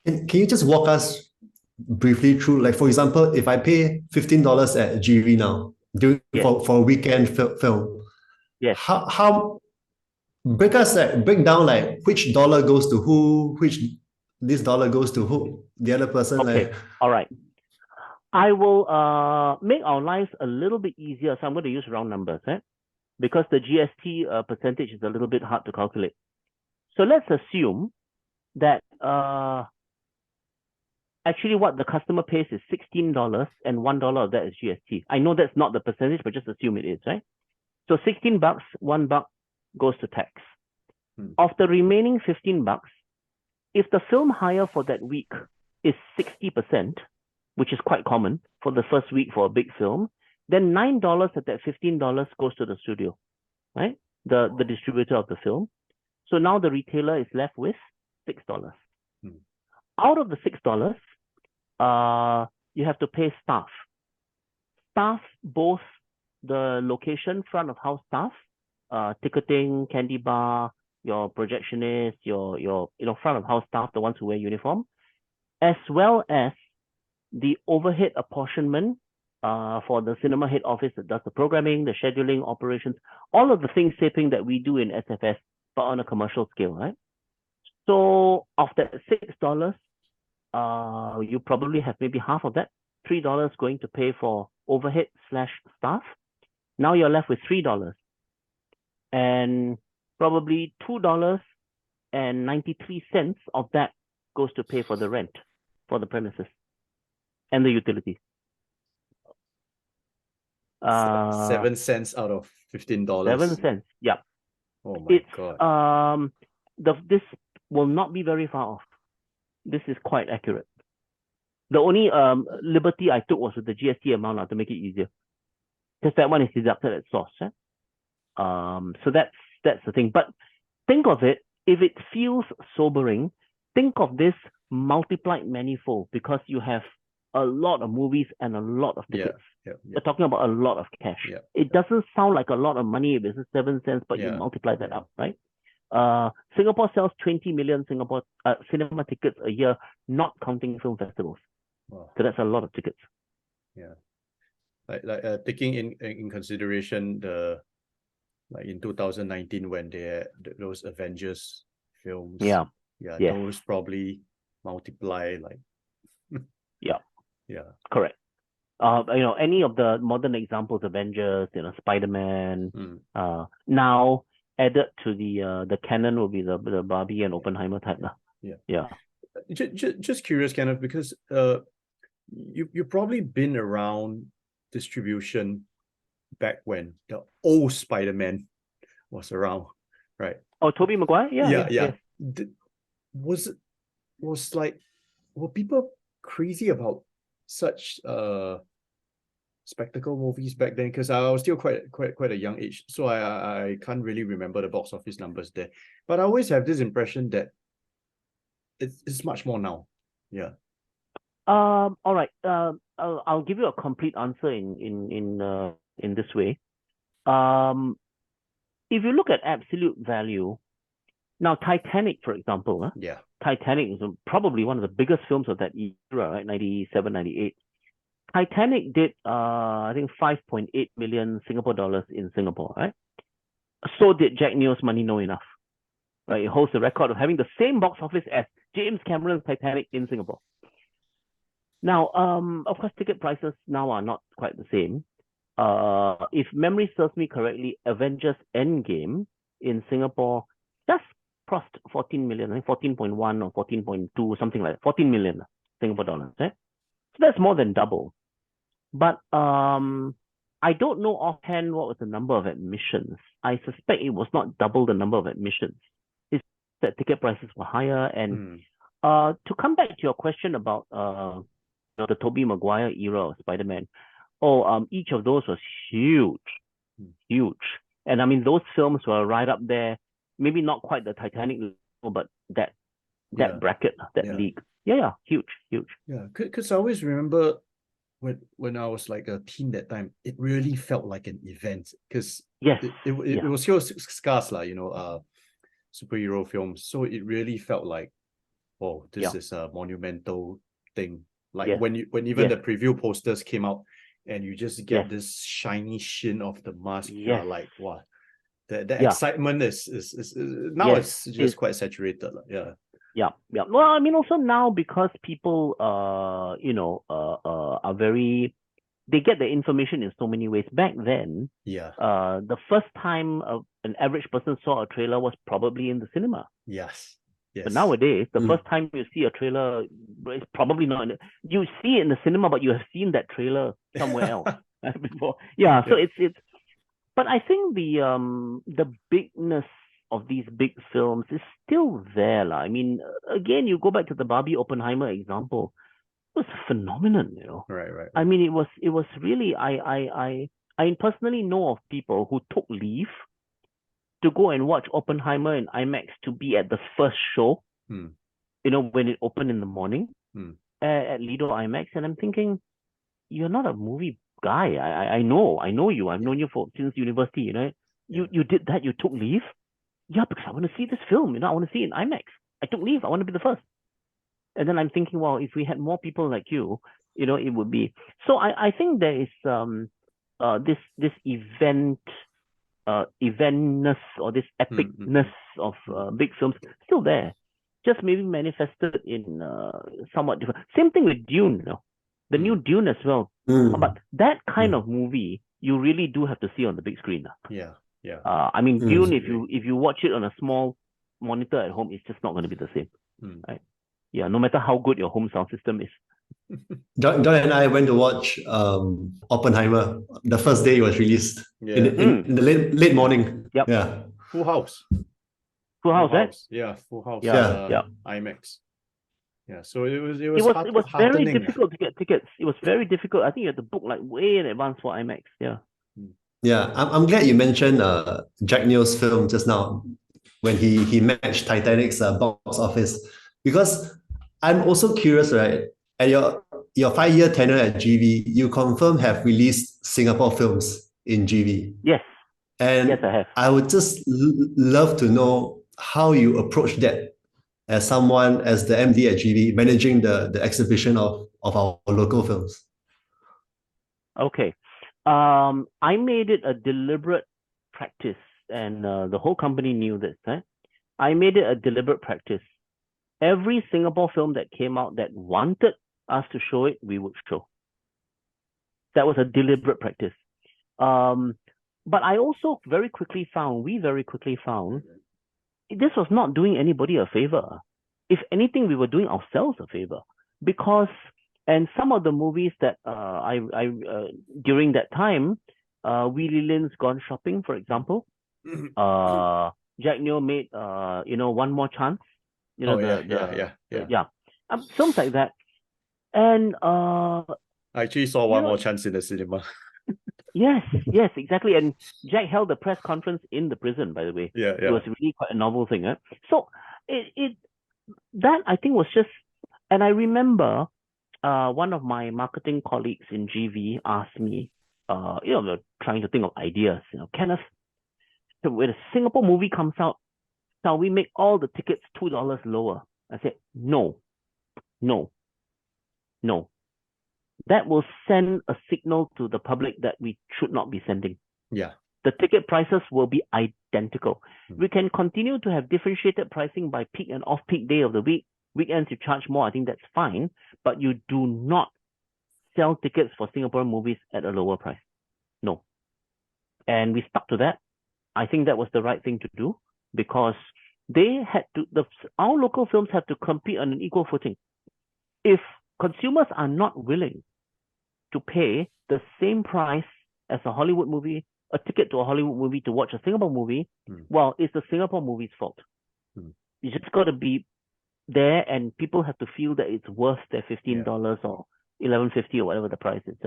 Can you just walk us briefly through, like, for example, if I pay $15 at GV now for a weekend film, how break down like which dollar goes to who, which this dollar goes to who, the other person. Okay, all right. I will make our lives a little bit easier, so I'm going to use round numbers, because the GST percentage is a little bit hard to calculate. So let's assume that actually what the customer pays is $16 and $1 of that is GST. I know that's not the percentage, but just assume it is, right? So $16, $1 goes to tax. Of the remaining $15, if the film hire for that week is 60%, which is quite common for the first week for a big film, then $9 of that $15 goes to the studio, right? The distributor of the film. So now the retailer is left with $6. Out of the $6, you have to pay staff. Staff, both the location, front of house staff, ticketing, candy bar, your projectionist, your front of house staff, the ones who wear uniform, as well as the overhead apportionment for the cinema head office that does the programming, the scheduling, operations, all of the things shaping that we do in SFS, but on a commercial scale, right? So of that $6, you probably have maybe half of that, $3 going to pay for overhead / staff. Now you're left with $3. And probably $2.93 of that goes to pay for the rent for the premises and the utilities. 7 cents out of $15. 7 cents, yeah. Oh my God. This will not be very far off. This is quite accurate. The only liberty I took was with the GST amount to make it easier, because that one is deducted at source. So that's the thing. But think of it, if it feels sobering, think of this multiplied manifold, because you have a lot of movies and a lot of tickets. We're talking about a lot of cash. It doesn't sound like a lot of money if it's 7 cents, but you multiply that up, right? Singapore sells 20 million cinema tickets a year, not counting film festivals. Wow. So that's a lot of tickets. Like taking in consideration the like in 2019 when they had those Avengers films. Yeah. Yeah, Yes. those probably multiply like. Yeah. Yeah. Correct. Any of the modern examples, Avengers, Spider-Man. Now added to the canon will be the Barbie and Oppenheimer type. Yeah. Just curious, Kenneth, because you've probably been around distribution back when the old Spider-Man was around, right? Oh, Tobey Maguire? Yeah. Yes. Was like, were people crazy about such spectacle movies back then? Because I was still quite a young age, so I can't really remember the box office numbers there. But I always have this impression that it's much more now. Yeah. All right. I'll give you a complete answer in this way. If you look at absolute value, now Titanic, for example, Yeah. Titanic is probably one of the biggest films of that era, right? 97, 98. Titanic did I think 5.8 million Singapore dollars in Singapore, right? So did Jack Neo's Money No Enough, right? It holds the record of having the same box office as James Cameron's Titanic in Singapore. Now, of course, ticket prices now are not quite the same. If memory serves me correctly, Avengers Endgame in Singapore just crossed 14 million, I think 14.1 or 14.2, something like that, 14 million Singapore dollars, right? So that's more than double. But I don't know offhand what was the number of admissions. I suspect it was not double the number of admissions. It's that ticket prices were higher. And to come back to your question about the Tobey Maguire era of Spider-Man, each of those was huge. And I mean, those films were right up there, maybe not quite the Titanic level, but that bracket, league. Yeah, huge. Yeah, because I always remember when I was like a teen that time, it really felt like an event because it was still scarce, superhero films. So it really felt like, oh, this is a monumental thing. Like when even the preview posters came out and you just get this shiny sheen of the mask, you're like, wow, the excitement is now it's just quite saturated. Yeah. Well, I mean, also now because people, are very, they get the information in so many ways. Back then, the first time an average person saw a trailer was probably in the cinema. Yes. But nowadays, the first time you see a trailer, it's probably not. You see it in the cinema, but you have seen that trailer somewhere else before. Yeah. So it's. But I think the bigness of these big films is still there. I mean, again, you go back to the Barbie Oppenheimer example. It was a phenomenon, Right. I mean, it was really, I personally know of people who took leave to go and watch Oppenheimer in IMAX to be at the first show, when it opened in the morning at Lido IMAX. And I'm thinking, you're not a movie guy. I know you. I've known you since university, You did that, you took leave? Yeah, because I want to see this film, I want to see it in IMAX. I took leave, I want to be the first. And then I'm thinking, well, if we had more people like you, it would be. So I think there is this eventness or this epicness of big films still there, just maybe manifested in somewhat different. Same thing with Dune, the new Dune as well. But that kind of movie, you really do have to see on the big screen. Yeah. I mean, Dune, if you watch it on a small monitor at home, it's just not going to be the same, right? Yeah, no matter how good your home sound system is. John and I went to watch Oppenheimer the first day it was released in the late morning. Yep. Yeah. Full house. Full house. Yeah, full house. Yeah. IMAX. Yeah, so it was very difficult to get tickets. It was very difficult. I think you had to book like way in advance for IMAX. Yeah. Yeah, I'm glad you mentioned Jack Neo's film just now when he matched Titanic's box office, because I'm also curious, right? At your 5-year tenure at GV, you confirm have released Singapore films in GV. Yes. And yes, I have. I would just love to know how you approach that as the MD at GV, managing the exhibition of our local films. Okay. I made it a deliberate practice and the whole company knew this, right? I made it a deliberate practice. Every Singapore film that came out that wanted us to show it, we would show. That was a deliberate practice. But I also we very quickly found, this was not doing anybody a favor. If anything, we were doing ourselves a favor, because, and some of the movies that I during that time, Willy Lin's Gone Shopping, for example, Jack Neo made One More Chance, films like that, and I actually saw One More Chance in the cinema. Yes, exactly. And Jack held a press conference in the prison, by the way. It was really quite a novel thing. So that I think was just, and I remember one of my marketing colleagues in GV asked me, trying to think of ideas, Kenneth, when a Singapore movie comes out, shall we make all the tickets $2 lower? I said, no. That will send a signal to the public that we should not be sending. Yeah. The ticket prices will be identical. We can continue to have differentiated pricing by peak and off-peak day of the week. Weekends you charge more, I think that's fine, but you do not sell tickets for Singaporean movies at a lower price. No. And we stuck to that. I think that was the right thing to do, because they had to, our local films have to compete on an equal footing. If consumers are not willing to pay the same price as a Hollywood movie, a ticket to a Hollywood movie to watch a Singapore movie, well, it's the Singapore movie's fault. You just got to be there, and people have to feel that it's worth their $15 or $11.50 or whatever the price is.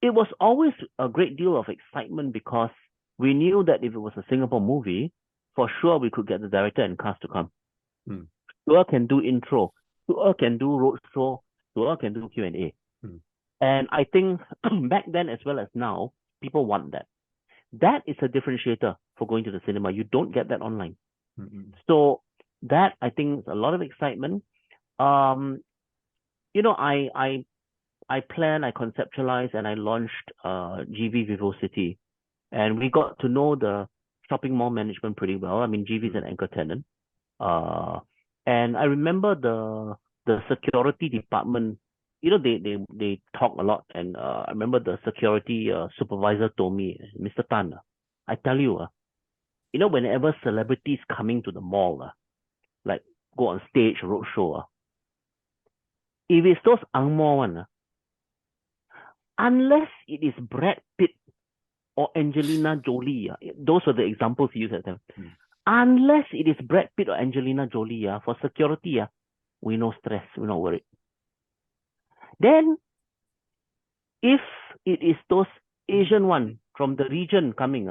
It was always a great deal of excitement, because we knew that if it was a Singapore movie, for sure we could get the director and cast to come. Sure can do intro, sure can do roadshow, sure can do Q&A. And I think back then as well as now, people want that. That is a differentiator for going to the cinema. You don't get that online. So that, I think, is a lot of excitement. I planned, I conceptualized, and I launched GV Vivo City. And we got to know the shopping mall management pretty well. I mean, GV is an anchor tenant. And I remember the security department, they talk a lot. And I remember the security supervisor told me, Mr. Tan, I tell you, whenever celebrities coming to the mall, like go on stage, roadshow, if it's those Ang Mo one, unless it is Brad Pitt or Angelina Jolie, those were the examples he used at them. Unless it is Brad Pitt or Angelina Jolie, for security, we no stress, we're not worried. Then, if it is those Asian one from the region coming,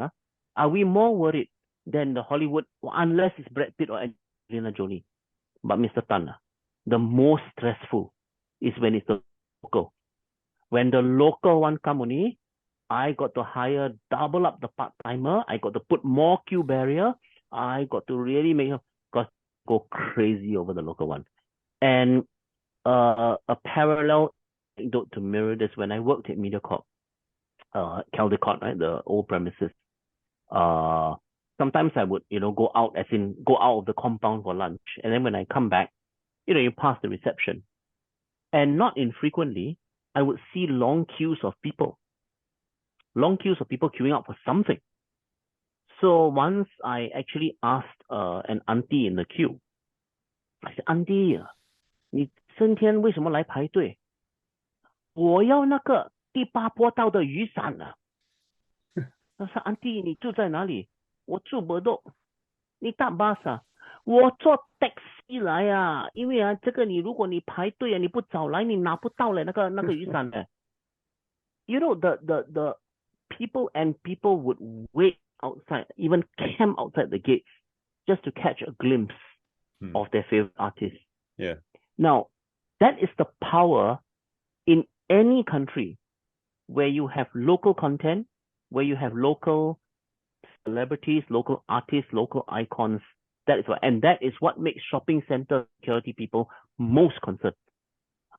are we more worried than the Hollywood, unless it's Brad Pitt or Angelina Jolie? But Mr. Tan, the most stressful is when it's the local. When the local one come only, I got to hire double up the part-timer. I got to put more queue barrier. I got to really make go crazy over the local one. And a parallel anecdote to mirror this, when I worked at MediaCorp, Caldecott, right, the old premises, sometimes I would, go out of the compound for lunch. And then when I come back, you pass the reception. And not infrequently, I would see long queues of people queuing up for something. So once I actually asked an auntie in the queue, I said, Auntie, 你今天为什么来排队？我要那个第8波道的雨伞啊。他说 Auntie 你住在哪里？我住Bedok。你搭巴士啊？我坐 taxi 来啊，因为这个如果你排队你不早来，你拿不到那个雨伞的。the people would wait outside, even camp outside the gates, just to catch a glimpse of their favorite artist. Yeah. Now, that is the power in any country where you have local content, where you have local celebrities, local artists, local icons. That is what makes shopping center security people most concerned,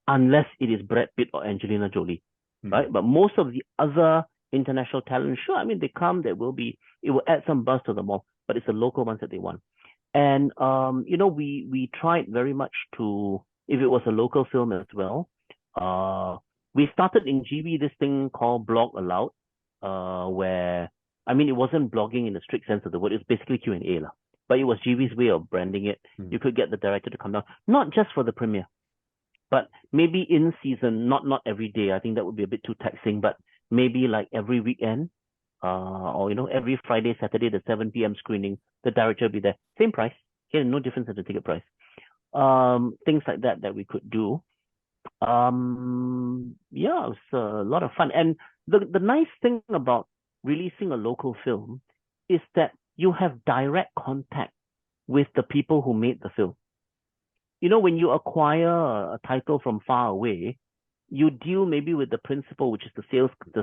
unless it is Brad Pitt or Angelina Jolie, right? But most of the other international talent, sure, I mean, they come, it will add some buzz to the mall, but it's the local ones that they want. And, we tried very much to, if it was a local film as well, we started in GB this thing called Blog Aloud, where, I mean, it wasn't blogging in the strict sense of the word, it's basically Q&A lah. But it was GV's way of branding it. You could get the director to come down, not just for the premiere, but maybe in season, not every day. I think that would be a bit too taxing, but maybe like every weekend, or every Friday, Saturday, the 7 p.m. screening, the director will be there. Same price. Okay, no difference in the ticket price. Things like that we could do. It was a lot of fun. And the nice thing about releasing a local film is that you have direct contact with the people who made the film. When you acquire a title from far away, you deal maybe with the principal, which is the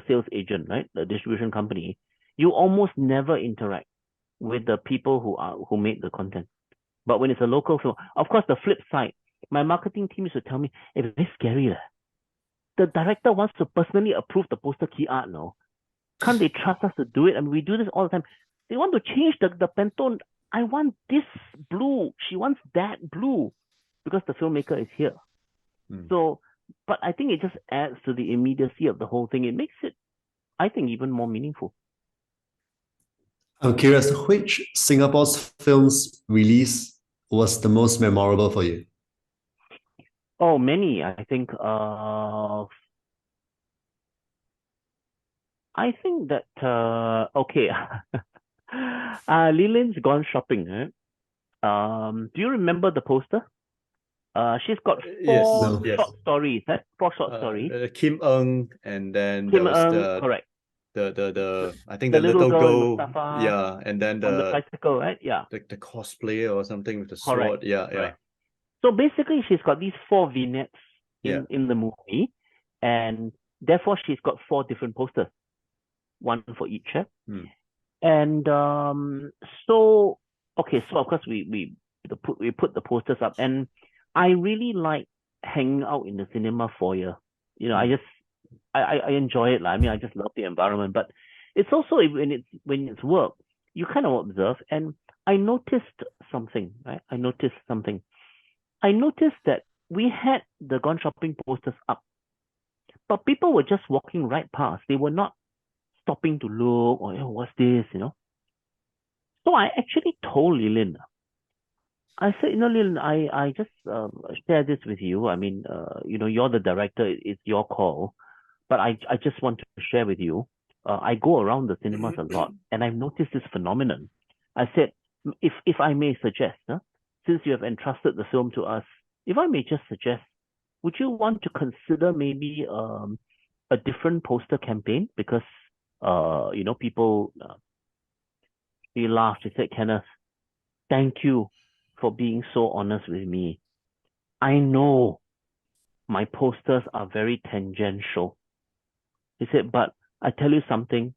sales agent, right? The distribution company. You almost never interact with the people who made the content. But when it's a local film, of course, the flip side, my marketing team used to tell me, it's very scary. The director wants to personally approve the poster key art now. Can't they trust us to do it? I mean, we do this all the time. They want to change the Pantone. I want this blue. She wants that blue because the filmmaker is here. So, but I think it just adds to the immediacy of the whole thing. It makes it, I think, even more meaningful. I'm curious, which Singapore's films release was the most memorable for you? Oh, many. I think that okay. Lillian's Gone Shopping, right? Do you remember the poster? She's got four short stories, right? 4 short stories. Kim Ng, and then Kim there was Ng, correct. I think the little girl, Mustafa, and then on the bicycle, right? Yeah. The cosplayer or something with the sword. Correct. Yeah. Correct. So basically, she's got these 4 vignettes in the movie, and therefore she's got 4 different posters, 1 for each. And so of course we put the posters up, and I really like hanging out in the cinema foyer. I enjoy it. I mean, I just love the environment, but it's also when it's work, you kind of observe, and I noticed something, right? I noticed that we had the Gone Shopping posters up, but people were just walking right past. They were not stopping to look or, what's this, So I actually told Lillian, I said, Lillian, I just share this with you. I mean, you're the director, it's your call, but I just want to share with you. I go around the cinemas a lot, and I've noticed this phenomenon. I said, if I may suggest, since you have entrusted the film to us, if I may just suggest, would you want to consider maybe a different poster campaign? Because people, he laughed. He said, Kenneth, thank you for being so honest with me. I know my posters are very tangential. He said, but I tell you something,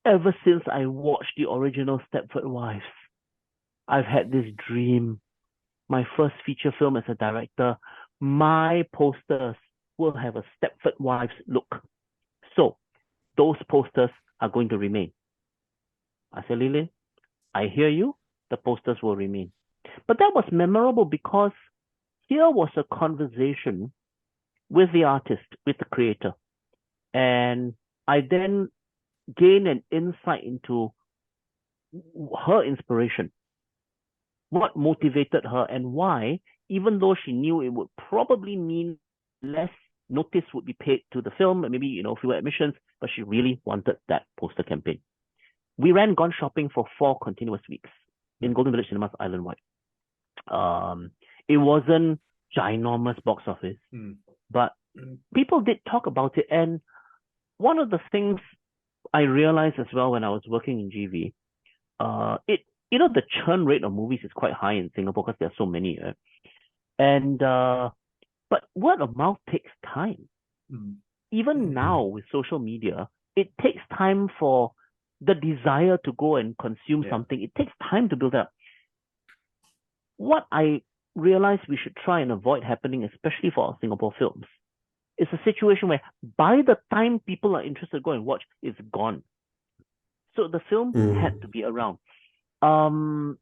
ever since I watched the original Stepford Wives, I've had this dream. My first feature film as a director, my posters will have a Stepford Wives look. So those posters are going to remain. I said, Lillian, I hear you. The posters will remain. But that was memorable because here was a conversation with the artist, with the creator. And I then gained an insight into her inspiration, what motivated her, and why, even though she knew it would probably mean less notice would be paid to the film, maybe, fewer admissions, but she really wanted that poster campaign. We ran Gone Shopping for 4 continuous weeks in Golden Village Cinemas island-wide. It wasn't ginormous box office, but people did talk about it. And one of the things I realized as well when I was working in GV, the churn rate of movies is quite high in Singapore because there are so many, right? And but word of mouth takes time. Even now with social media, it takes time for the desire to go and consume something. It takes time to build up. What I realized we should try and avoid happening, especially for our Singapore films, it's a situation where by the time people are interested to go and watch, it's gone. So the film had to be around. Do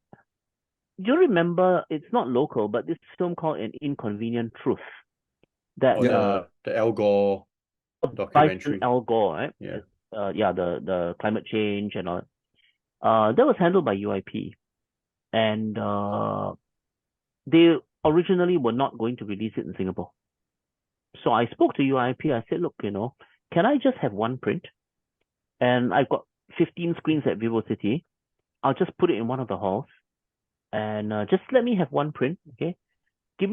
you remember, it's not local, but this film called An Inconvenient Truth. That the Al Gore documentary. Al Gore, right? Yeah. The climate change and all. That was handled by UIP. And they originally were not going to release it in Singapore. So I spoke to UIP. I said, look, can I just have one print? And I've got 15 screens at VivoCity. I'll just put it in one of the halls. And just let me have one print, okay? Cut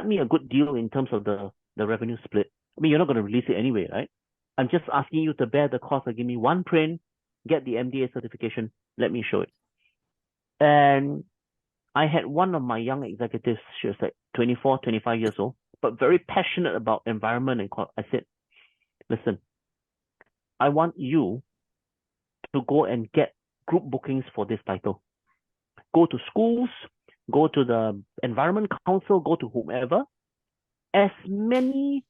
me a good deal in terms of the revenue split. I mean, you're not going to release it anyway, right? I'm just asking you to bear the cost of give me one print, get the MDA certification, let me show it. And I had one of my young executives, she was like 24, 25 years old, but very passionate about environment. And I said, listen, I want you to go and get group bookings for this title. Go to schools, go to the Environment Council, go to whomever. As many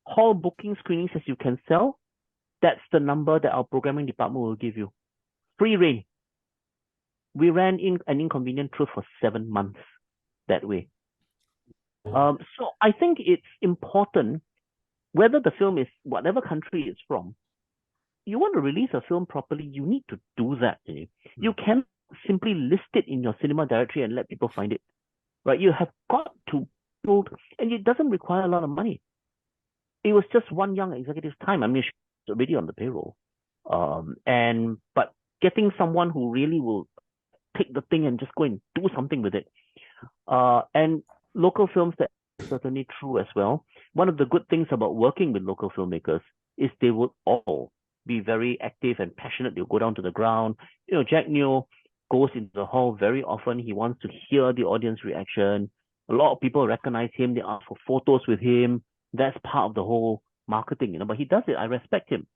hall booking screenings as you can sell, that's the number that our programming department will give you. Free reign. We ran in An Inconvenient Truth for 7 months that way. So I think it's important, whether the film is whatever country it's from, you want to release a film properly, you need to do that. You can't simply list it in your cinema directory and let people find it, right? You have got to build, and it doesn't require a lot of money. It was just one young executive's time. I mean, she's already on the payroll. But getting someone who really will take the thing and just go and do something with it. And local films, that is certainly true as well. One of the good things about working with local filmmakers is they will all be very active and passionate. They'll go down to the ground. Jack Neo goes into the hall very often. He wants to hear the audience reaction. A lot of people recognize him. They ask for photos with him. That's part of the whole marketing, but he does it. I respect him.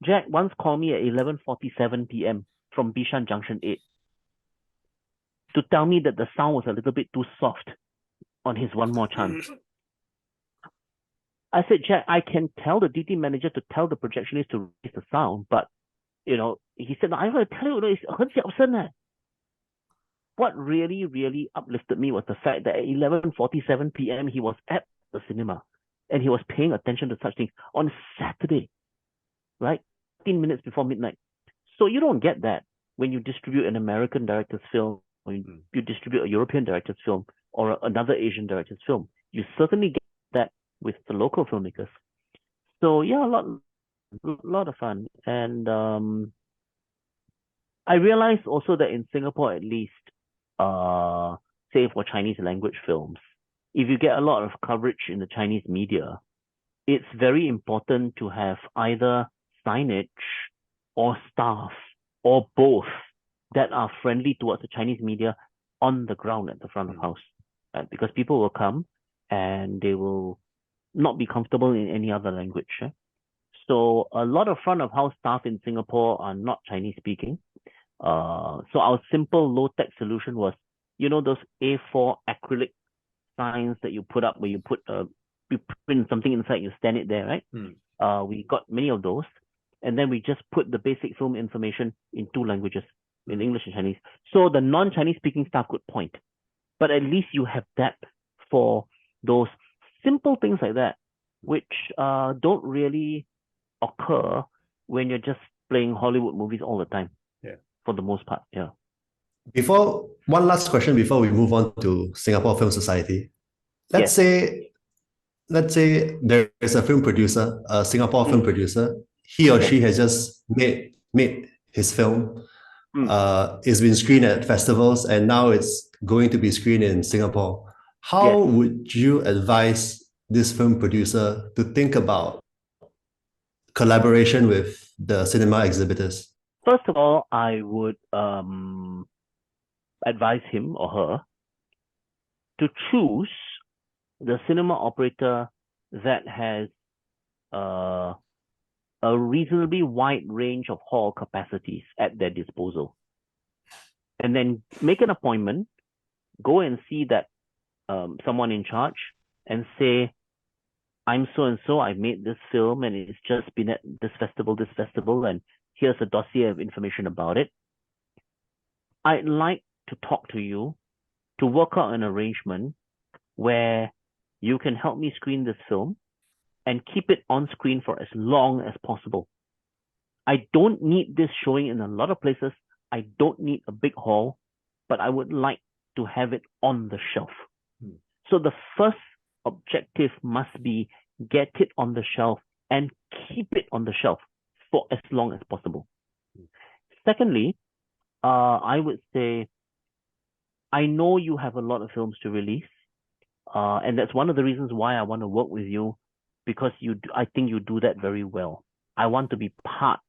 Jack once called me at 11:47 p.m. from Bishan Junction 8 to tell me that the sound was a little bit too soft on his One More Chance. I said, Jack, I can tell the duty manager to tell the projectionist to raise the sound, but he said, no, I want to tell you, it's 很小声eh. What really, really uplifted me was the fact that at 11:47 p.m. he was at the cinema and he was paying attention to such things on Saturday, right? 15 minutes before midnight. So you don't get that when you distribute an American director's film, or you distribute a European director's film, or another Asian director's film. You certainly get that with the local filmmakers. So yeah, a lot of fun. And I realized also that in Singapore, at least, say for Chinese language films, if you get a lot of coverage in the Chinese media, it's very important to have either signage or staff or both that are friendly towards the Chinese media on the ground at the front of house, right? Because people will come and they will not be comfortable in any other language. Right? So a lot of front of house staff in Singapore are not Chinese speaking. So our simple low-tech solution was, those A4 acrylic signs that you put up where you print something inside, you stand it there, right? We got many of those. And then we just put the basic film information in 2 languages, in English and Chinese. So the non-Chinese speaking staff could point. But at least you have that for those simple things like that, which don't really occur when you're just playing Hollywood movies all the time. Yeah. For the most part, yeah. One last question before we move on to Singapore Film Society. Let's say there is a film producer, a Singapore film producer. He or she has just made his film. It's been screened at festivals, and now it's going to be screened in Singapore. How would you advise this film producer to think about collaboration with the cinema exhibitors? First of all, I would advise him or her to choose the cinema operator that has a reasonably wide range of hall capacities at their disposal. And then make an appointment, go and see that someone in charge and say, I'm so and so, I made this film and it's just been at this festival, and here's a dossier of information about it. I'd like to talk to you to work out an arrangement where you can help me screen this film and keep it on screen for as long as possible. I don't need this showing in a lot of places. I don't need a big hall, but I would like to have it on the shelf. So the first objective must be get it on the shelf and keep it on the shelf for as long as possible. Secondly, I would say, I know you have a lot of films to release, and that's one of the reasons why I want to work with you, because I think you do that very well. I want to be part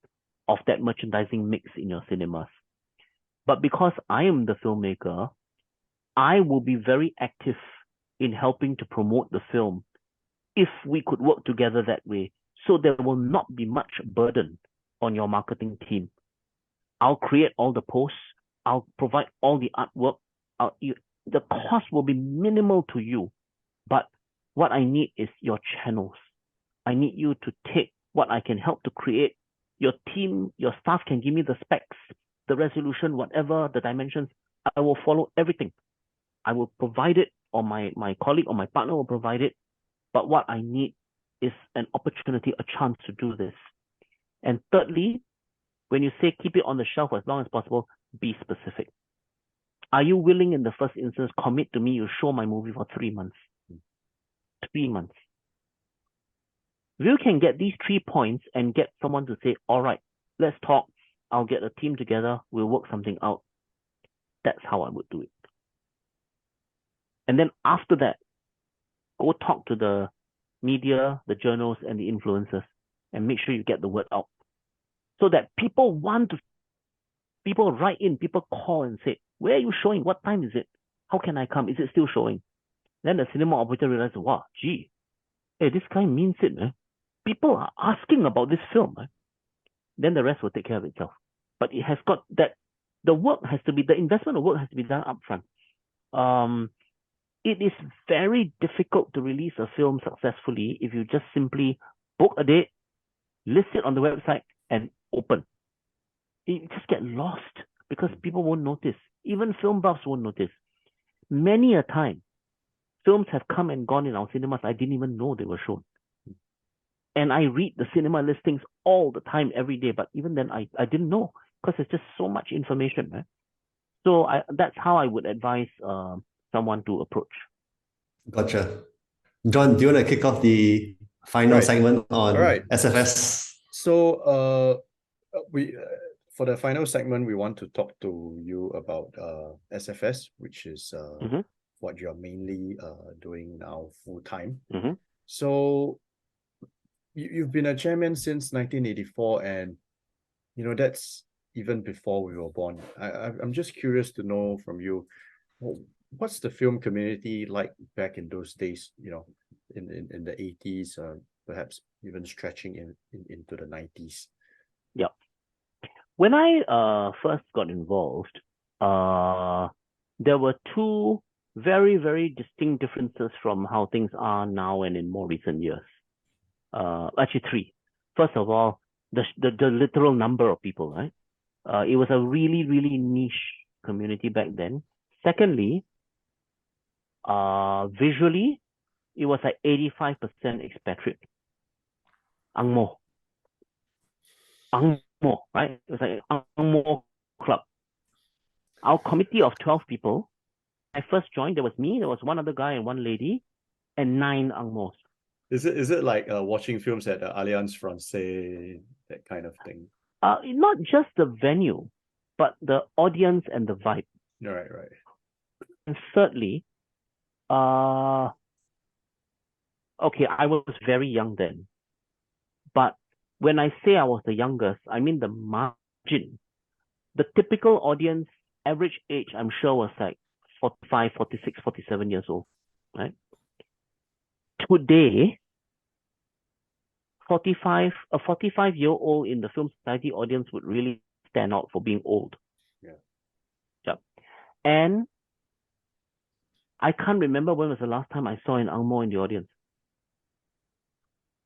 of that merchandising mix in your cinemas. But because I am the filmmaker, I will be very active in helping to promote the film if we could work together that way. So there will not be much burden on your marketing team. I'll create all the posts. I'll provide all the artwork. The cost will be minimal to you. But what I need is your channels. I need you to take what I can help to create. Your team, your staff can give me the specs, the resolution, whatever, the dimensions. I will follow everything. I will provide it, or my colleague or my partner will provide it. But what I need is an opportunity, a chance to do this. And thirdly, when you say keep it on the shelf as long as possible, be specific. Are you willing in the first instance commit to me, you show my movie for 3 months? 3 months. If you can get these 3 points and get someone to say, all right, let's talk. I'll get a team together. We'll work something out. That's how I would do it. And then after that, go talk to the media, the journals, and the influencers, and make sure you get the word out. So that people write in, people call and say, where are you showing? What time is it? How can I come? Is it still showing? Then the cinema operator realizes, wow, gee, hey, this guy means it, man. People are asking about this film. Man. Then the rest will take care of itself. But it has got that, the investment of work has to be done upfront. It is very difficult to release a film successfully if you just simply book a date, list it on the website, and open. You just get lost because people won't notice. Even film buffs won't notice. Many a time, films have come and gone in our cinemas. I didn't even know they were shown. And I read the cinema listings all the time, every day. But even then, I didn't know because there's just so much information. Right? So that's how I would advise someone to approach. Gotcha. John, do you want to kick off the final segment on SFS? So we for the final segment, we want to talk to you about SFS, which is what you're mainly doing now full time. So you've been a chairman since 1984, and that's even before we were born. I'm just curious to know from you, what's the film community like back in those days? In the 80s, perhaps even stretching into the 90s. Yeah. When I first got involved, there were 2 very, very distinct differences from how things are now and in more recent years. Actually 3. First of all, the literal number of people, right? It was a really, really niche community back then. Secondly, visually, it was like 85% expatriate. Angmo, right? It was like Angmo club. Our committee of 12 people, I first joined, there was me, there was one other guy and one lady, and 9 Angmos. Is it like watching films at Alliance Francaise, that kind of thing? Not just the venue, but the audience and the vibe. Right. And thirdly, okay, I was very young then. But when I say I was the youngest, I mean the margin. The typical audience, average age, I'm sure, was like 45, 46, 47 years old, right? Today, a 45-year-old in the film society audience would really stand out for being old. Yeah. And I can't remember when was the last time I saw an Angmo in the audience.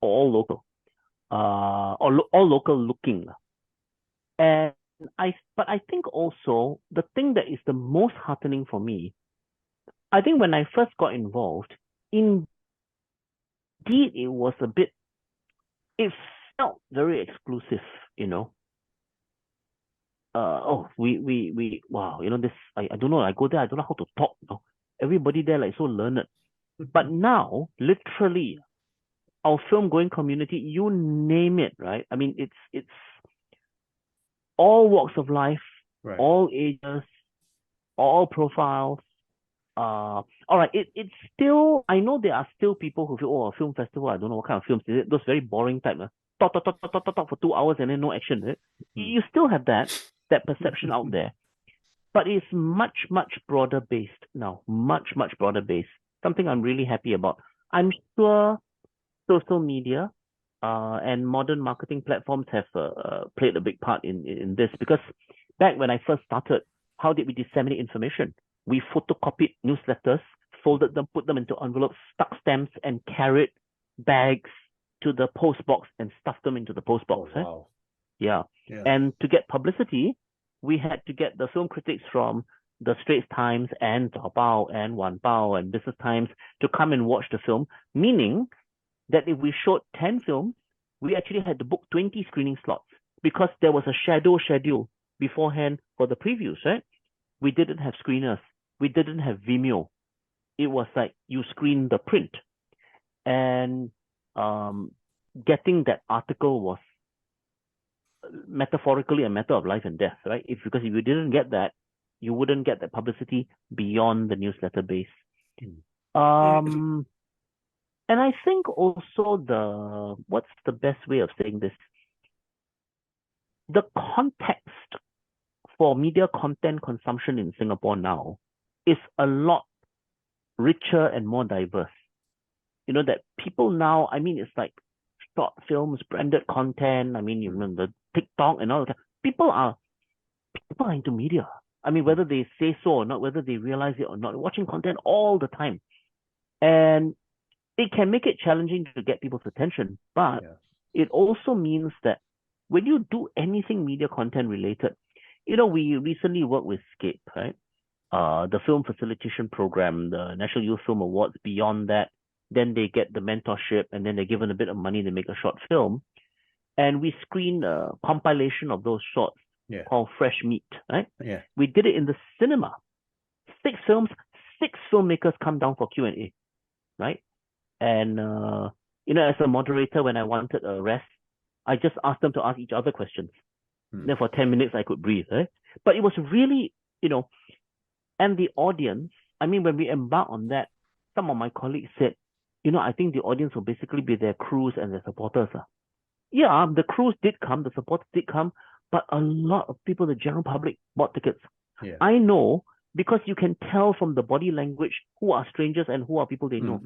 all local, all local looking. And but I think also the thing that is the most heartening for me, I think when I first got involved, indeed it was it felt very exclusive, wow, this, I don't know, I go there, I don't know how to talk, everybody there like so learned. But now, literally, our film going community, you name it, right? I mean, it's all walks of life, Right. all ages, all profiles. All right, it's still, I know there are still people who feel, a film festival, I don't know what kind of films is it, those very boring type, talk for 2 hours and then no action, right? You still have that perception out there, but it's much broader based now, much broader based. Something I'm really happy about. I'm sure social media and modern marketing platforms have played a big part in this, because back when I first started, how did we disseminate information? We photocopied newsletters, folded them, put them into envelopes, stuck stamps, and carried bags to the post box and stuffed them into the post box. Oh, wow. Yeah. And to get publicity, we had to get the film critics from the Straits Times and Chapalang and Wan Pao and Business Times to come and watch the film, meaning that if we showed 10 films, we actually had to book 20 screening slots because there was a shadow schedule beforehand for the previews, right? We didn't have screeners. We didn't have Vimeo. It was like you screen the print. And getting that article was metaphorically a matter of life and death, right? Because if you didn't get that, you wouldn't get that publicity beyond the newsletter base. And I think also what's the best way of saying this? The context for media content consumption in Singapore now is a lot richer and more diverse. That people now, I mean, it's like short films, branded content. I mean, the TikTok and all that. People are into media. I mean, whether they say so or not, whether they realize it or not, watching content all the time. And it can make it challenging to get people's attention, but it also means that when you do anything media content related, we recently worked with SCAPE, right? The film facilitation program, the National Youth Film Awards. Beyond that, then they get the mentorship, and then they're given a bit of money to make a short film. And we screen a compilation of those shorts called Fresh Meat, right? Yeah. We did it in the cinema. 6 films, 6 filmmakers come down for Q&A, right? And, as a moderator, when I wanted a rest, I just asked them to ask each other questions. Then for 10 minutes, I could breathe, right? But it was really, and the audience, I mean, when we embarked on that, some of my colleagues said, I think the audience will basically be their crews and their supporters. Yeah, the crews did come, the supporters did come, but a lot of people, the general public, bought tickets. Yeah. I know, because you can tell from the body language who are strangers and who are people they know.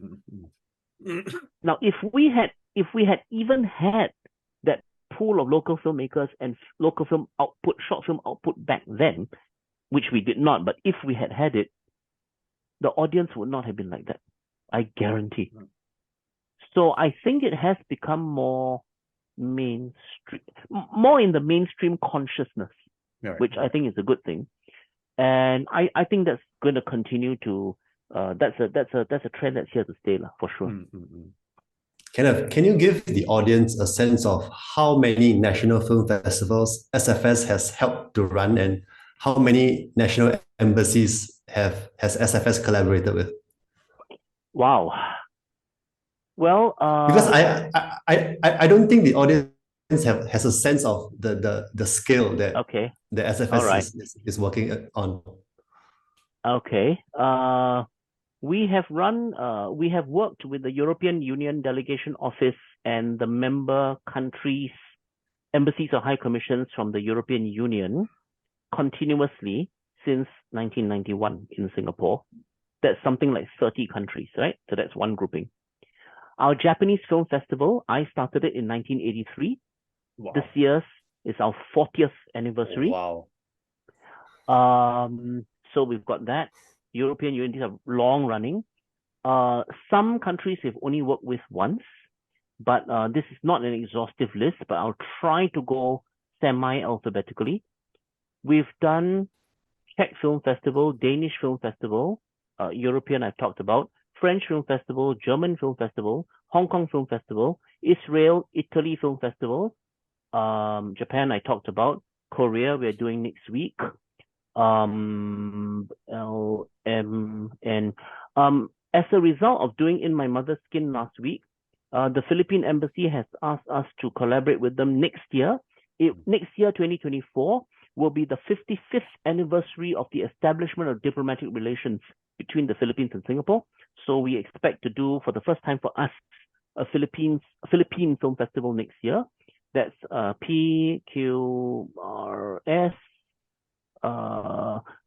Now, if we had even had that pool of local filmmakers and local film output, short film output back then, which we did not, but if we had it, the audience would not have been like that. I guarantee. So I think it has become more mainstream, more in the mainstream consciousness, which I think is a good thing. And I think that's going to continue to, that's a trend that's here to stay, for sure. Kenneth, can you give the audience a sense of how many national film festivals SFS has helped to run, and how many national embassies has SFS collaborated with? Wow. Well, because I don't think the audience has a sense of the scale that the SFS is working on. Okay. We have worked with the European Union Delegation Office and the member countries, embassies or high commissions from the European Union continuously since 1991 in Singapore. That's something like 30 countries, right? So that's one grouping. Our Japanese Film Festival, I started it in 1983. Wow. This year's is our 40th anniversary. Wow. So we've got that. European Union, these are long running. Some countries we've only worked with once, but this is not an exhaustive list, but I'll try to go semi-alphabetically. We've done Czech Film Festival, Danish Film Festival, European I've talked about, French Film Festival, German Film Festival, Hong Kong Film Festival, Israel, Italy Film Festival, Japan I talked about, Korea we're doing next week, and as a result of doing In My Mother's Skin last week, the Philippine Embassy has asked us to collaborate with them next year. Next year, 2024, will be the 55th anniversary of the establishment of diplomatic relations between the Philippines and Singapore. So we expect to do, for the first time for us, a Philippine Film Festival next year. That's PQRS.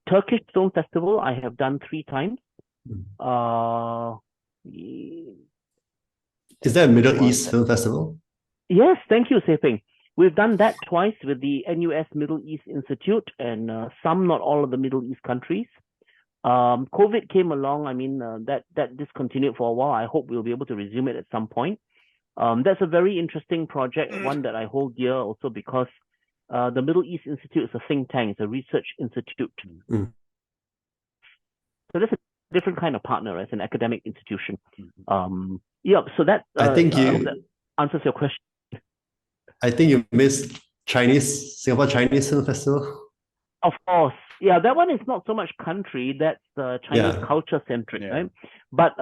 Turkish Film Festival, I have done 3 times. Is that a Middle East Film Festival? Yes, thank you, Seping. We've done that twice with the NUS Middle East Institute and some, not all of the Middle East countries. COVID came along. I mean, that discontinued for a while. I hope we'll be able to resume it at some point. That's a very interesting project, one that I hold dear also because the Middle East Institute is a think tank, it's a research institute. So that's a different kind of partner as an academic institution. So that I think I hope that answers your question. I think you missed Singapore Chinese Film Festival. Of course. Yeah, that one is not so much country, that's Chinese culture centric, right? But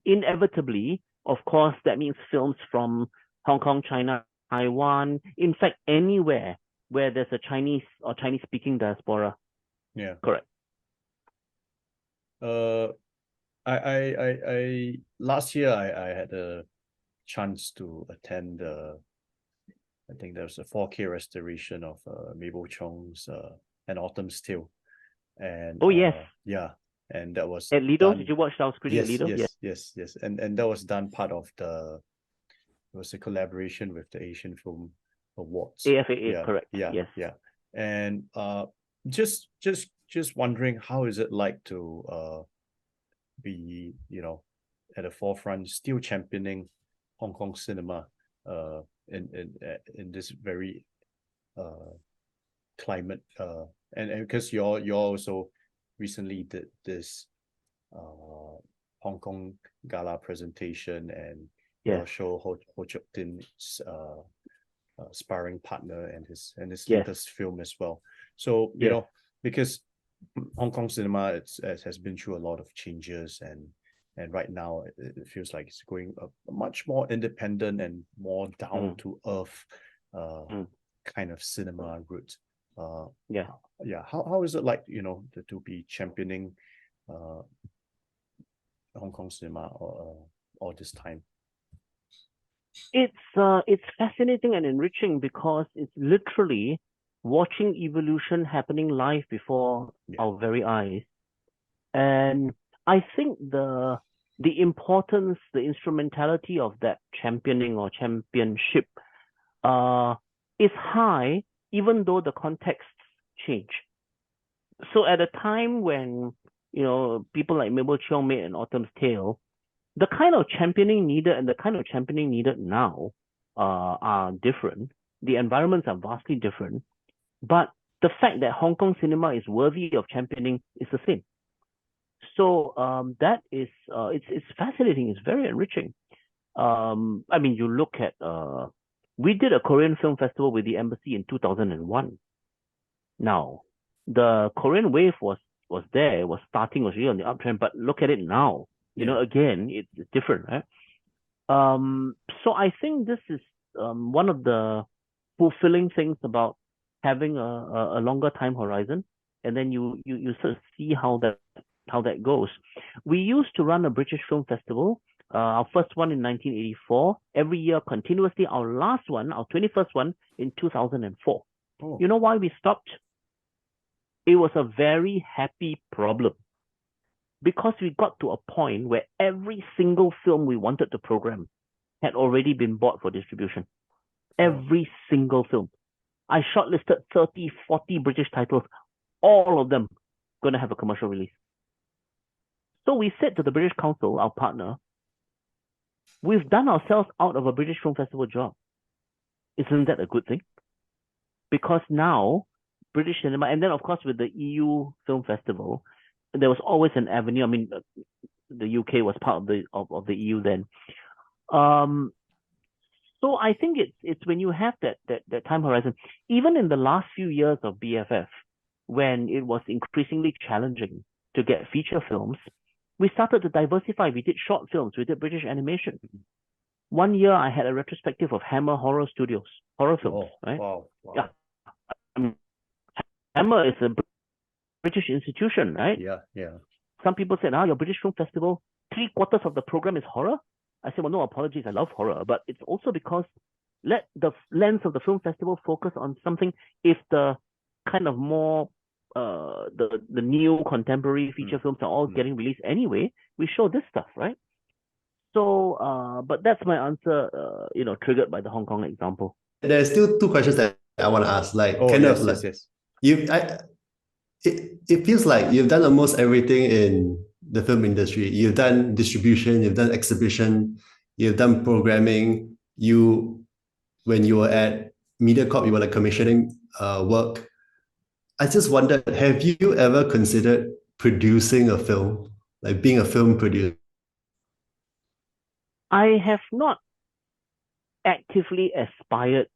inevitably, of course, that means films from Hong Kong, China, Taiwan, in fact, anywhere where there's a Chinese or Chinese speaking diaspora. Yeah. Correct. I last year I had a chance to attend I think there was a 4K restoration of Mabel Chong's An Autumn's Tale. And and that was at Lido. Done... Did you watch our screening at Lido? Yes. And that was done part of it was a collaboration with the Asian Film Awards. AFAA, correct. Yeah. And just wondering, how is it like to be, at the forefront, still championing Hong Kong cinema in this very climate, and because you also recently did this Hong Kong gala presentation, and your show Ho Chok Tin's sparring partner and his latest film as well. So because Hong Kong cinema has been through a lot of changes, and right now it feels like it's going a much more independent and more down to earth kind of cinema route. How is it like, to be championing Hong Kong cinema all this time? It's fascinating and enriching because it's literally watching evolution happening live before our very eyes. And I think the importance, the instrumentality of that championing or championship is high, even though the contexts change. So at a time when, people like Mabel Cheong made An Autumn's Tale, the kind of championing needed and the kind of championing needed now are different. The environments are vastly different. But the fact that Hong Kong cinema is worthy of championing is the same. So that is, it's fascinating. It's very enriching. I mean, you look at, we did a Korean film festival with the embassy in 2001. Now, the Korean wave was there, was starting, was really on the uptrend, but look at it now. Again, it's different, right? So I think this is one of the fulfilling things about having a longer time horizon, and then you sort of see how that goes. We used to run a British Film Festival, our first one in 1984, every year continuously. Our last one, our 21st one, in 2004. Oh. You know why we stopped? It was a very happy problem, because we got to a point where every single film we wanted to program had already been bought for distribution. Every single film. I shortlisted 30, 40 British titles, all of them going to have a commercial release. So we said to the British Council, our partner, we've done ourselves out of a British Film Festival job. Isn't that a good thing? Because now British cinema, and then of course with the EU Film Festival, there was always an avenue. I mean, the UK was part of the EU then. So I think it's when you have that time horizon, even in the last few years of BFF, when it was increasingly challenging to get feature films, we started to diversify. We did short films, we did British animation. One year I had a retrospective of Hammer Horror Studios, horror films, right? Wow. Yeah. Hammer is a British institution, right? Yeah. Some people said, your British Film Festival, 3/4 of the program is horror. I said, well, no, apologies, I love horror, but it's also because let the lens of the film festival focus on something. If the kind of more the new contemporary feature films are all getting released anyway, we show this stuff, right? So, but that's my answer, triggered by the Hong Kong example. There's still two questions that I want to ask. Yes. It feels like you've done almost everything in the film industry. You've done distribution, you've done exhibition, you've done programming. When you were at MediaCorp, you were like commissioning work. I just wondered, have you ever considered producing a film, like being a film producer? I have not actively aspired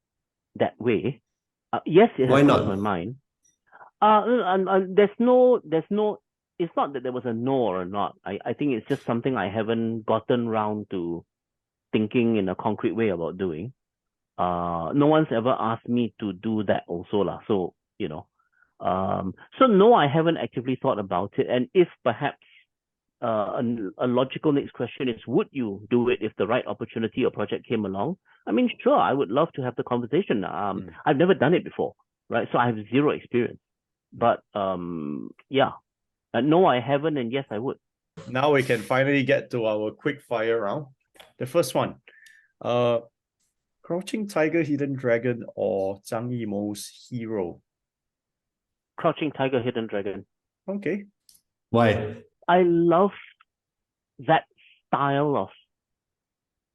that way. Yes, it has crossed my mind. There's no. It's not that there was a no or a not. I think it's just something I haven't gotten round to thinking in a concrete way about doing. No one's ever asked me to do that also lah. So so no, I haven't actively thought about it. And if perhaps a logical next question is, would you do it if the right opportunity or project came along? I mean, sure, I would love to have the conversation. I've never done it before, right? So I have zero experience. But yeah, no, I haven't, and yes, I would. Now we can finally get to our quick fire round. The first one, Crouching Tiger, Hidden Dragon, or Zhang Yimou's Hero? Crouching Tiger, Hidden Dragon. Okay. Why? I love that style of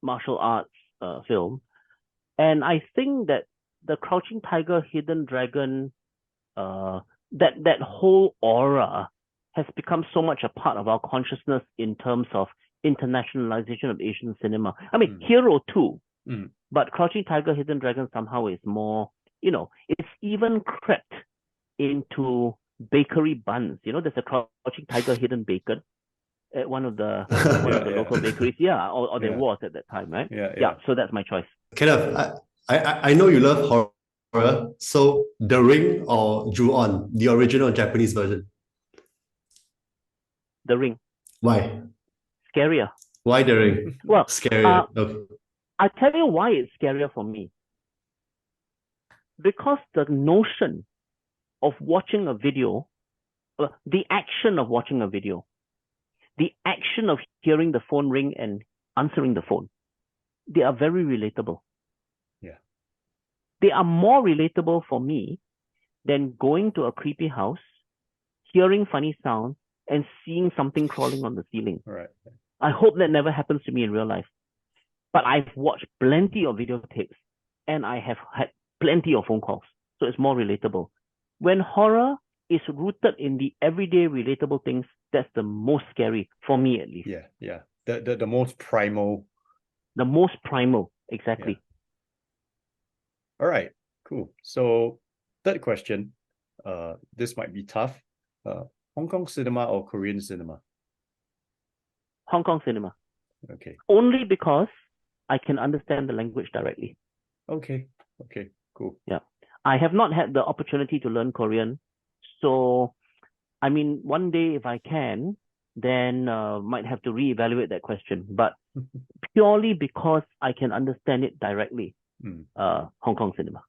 martial arts film, and I think that the Crouching Tiger, Hidden Dragon, that whole aura has become so much a part of our consciousness in terms of internationalization of Asian cinema. I mean, Hero too, but Crouching Tiger, Hidden Dragon somehow is more, it's even crept into bakery buns. There's a Crouching Tiger, Hidden Bacon at one of the local bakeries. Yeah, or there was at that time, right? Yeah. So that's my choice. Kenneth, I know you love horror. So The Ring or Ju-On, the original Japanese version? The Ring. Why? Scarier. Why The Ring? Well, scarier. Okay. I'll tell you why it's scarier for me. Because the notion of watching a video, the action of watching a video, the action of hearing the phone ring and answering the phone, they are very relatable. Yeah. They are more relatable for me than going to a creepy house, hearing funny sounds, and seeing something crawling on the ceiling. Right. I hope that never happens to me in real life. But I've watched plenty of videotapes and I have had plenty of phone calls. So it's more relatable. When horror is rooted in the everyday relatable things, that's the most scary, for me at least. Yeah. The most primal. The most primal, exactly. Yeah. All right, cool. So third question, this might be tough. Hong Kong cinema or Korean cinema? Hong Kong cinema. Okay. Only because I can understand the language directly. Okay, cool. Yeah. I have not had the opportunity to learn Korean. So, I mean, one day if I can, then might have to reevaluate that question. But purely because I can understand it directly, Hong Kong cinema.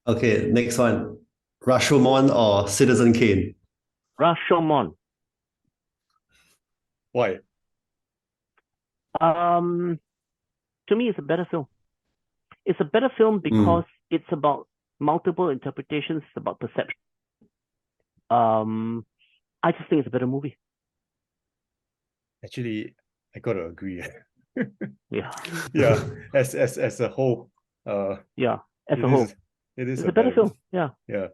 Okay, next one. Rashomon or Citizen Kane? Rashomon. Why? To me, it's a better film. It's a better film because it's about multiple interpretations, it's about perception. I just think it's a better movie. Actually, I gotta agree. Yeah. Yeah, as a whole. Yeah, as a whole. It's a better film. Yeah. Yeah.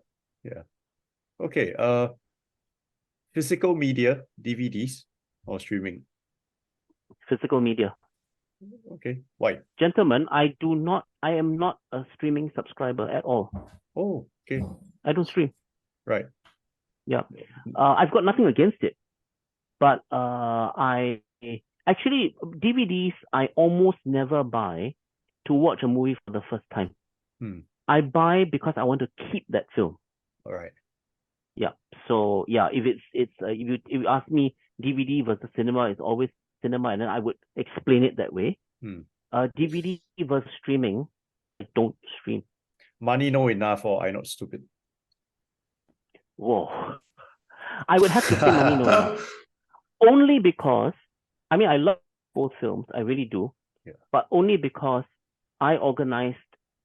Okay. Physical media, DVDs or streaming? Physical media. Okay. Why? Gentlemen, I am not a streaming subscriber at all. Oh, okay. I don't stream. Right. Yeah. I've got nothing against it. But I actually, DVDs I almost never buy to watch a movie for the first time. I buy because I want to keep that film. All right. Yeah. So yeah, if if you ask me, DVD versus cinema is always cinema, and then I would explain it that way. DVD versus streaming, I don't stream. Money no enough, or I not stupid? Whoa. I would have to say money no enough. Only because, I mean, I love both films, I really do. Yeah. But only because I organized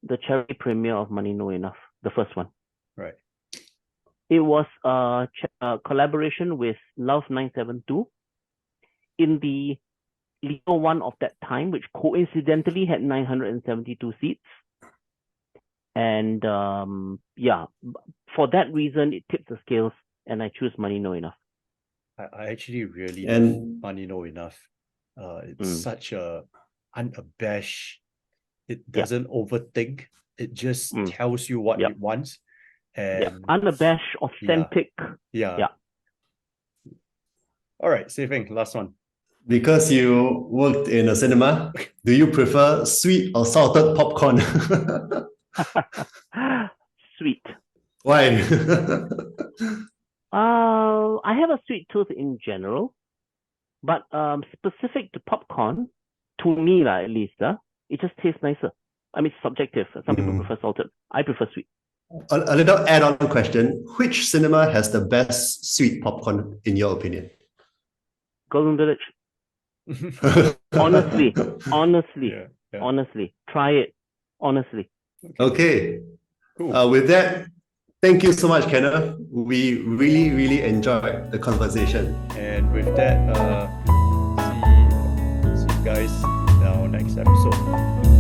the charity premiere of Money No Enough, the first one. Right. It was a collaboration with Love 972 in the Leo one of that time, which coincidentally had 972 seats. And yeah, for that reason, it tipped the scales, and I choose Money No Enough. I actually really love Money No Enough. It's such a unabashed. It doesn't overthink. It just tells you what it wants. And unabashed, authentic. Yeah. All right, Sei-Feng, last one. Because you worked in a cinema, do you prefer sweet or salted popcorn? Sweet. Why? I have a sweet tooth in general, but specific to popcorn, to me at least, it just tastes nicer. I mean, it's subjective. Some people prefer salted. I prefer sweet. A little add-on question. Which cinema has the best sweet popcorn, in your opinion? Golden Village. Honestly. Honestly. Try it. Honestly. Okay. Cool. With that, thank you so much, Kenneth. We really, really enjoyed the conversation. And with that, see you guys in our next episode.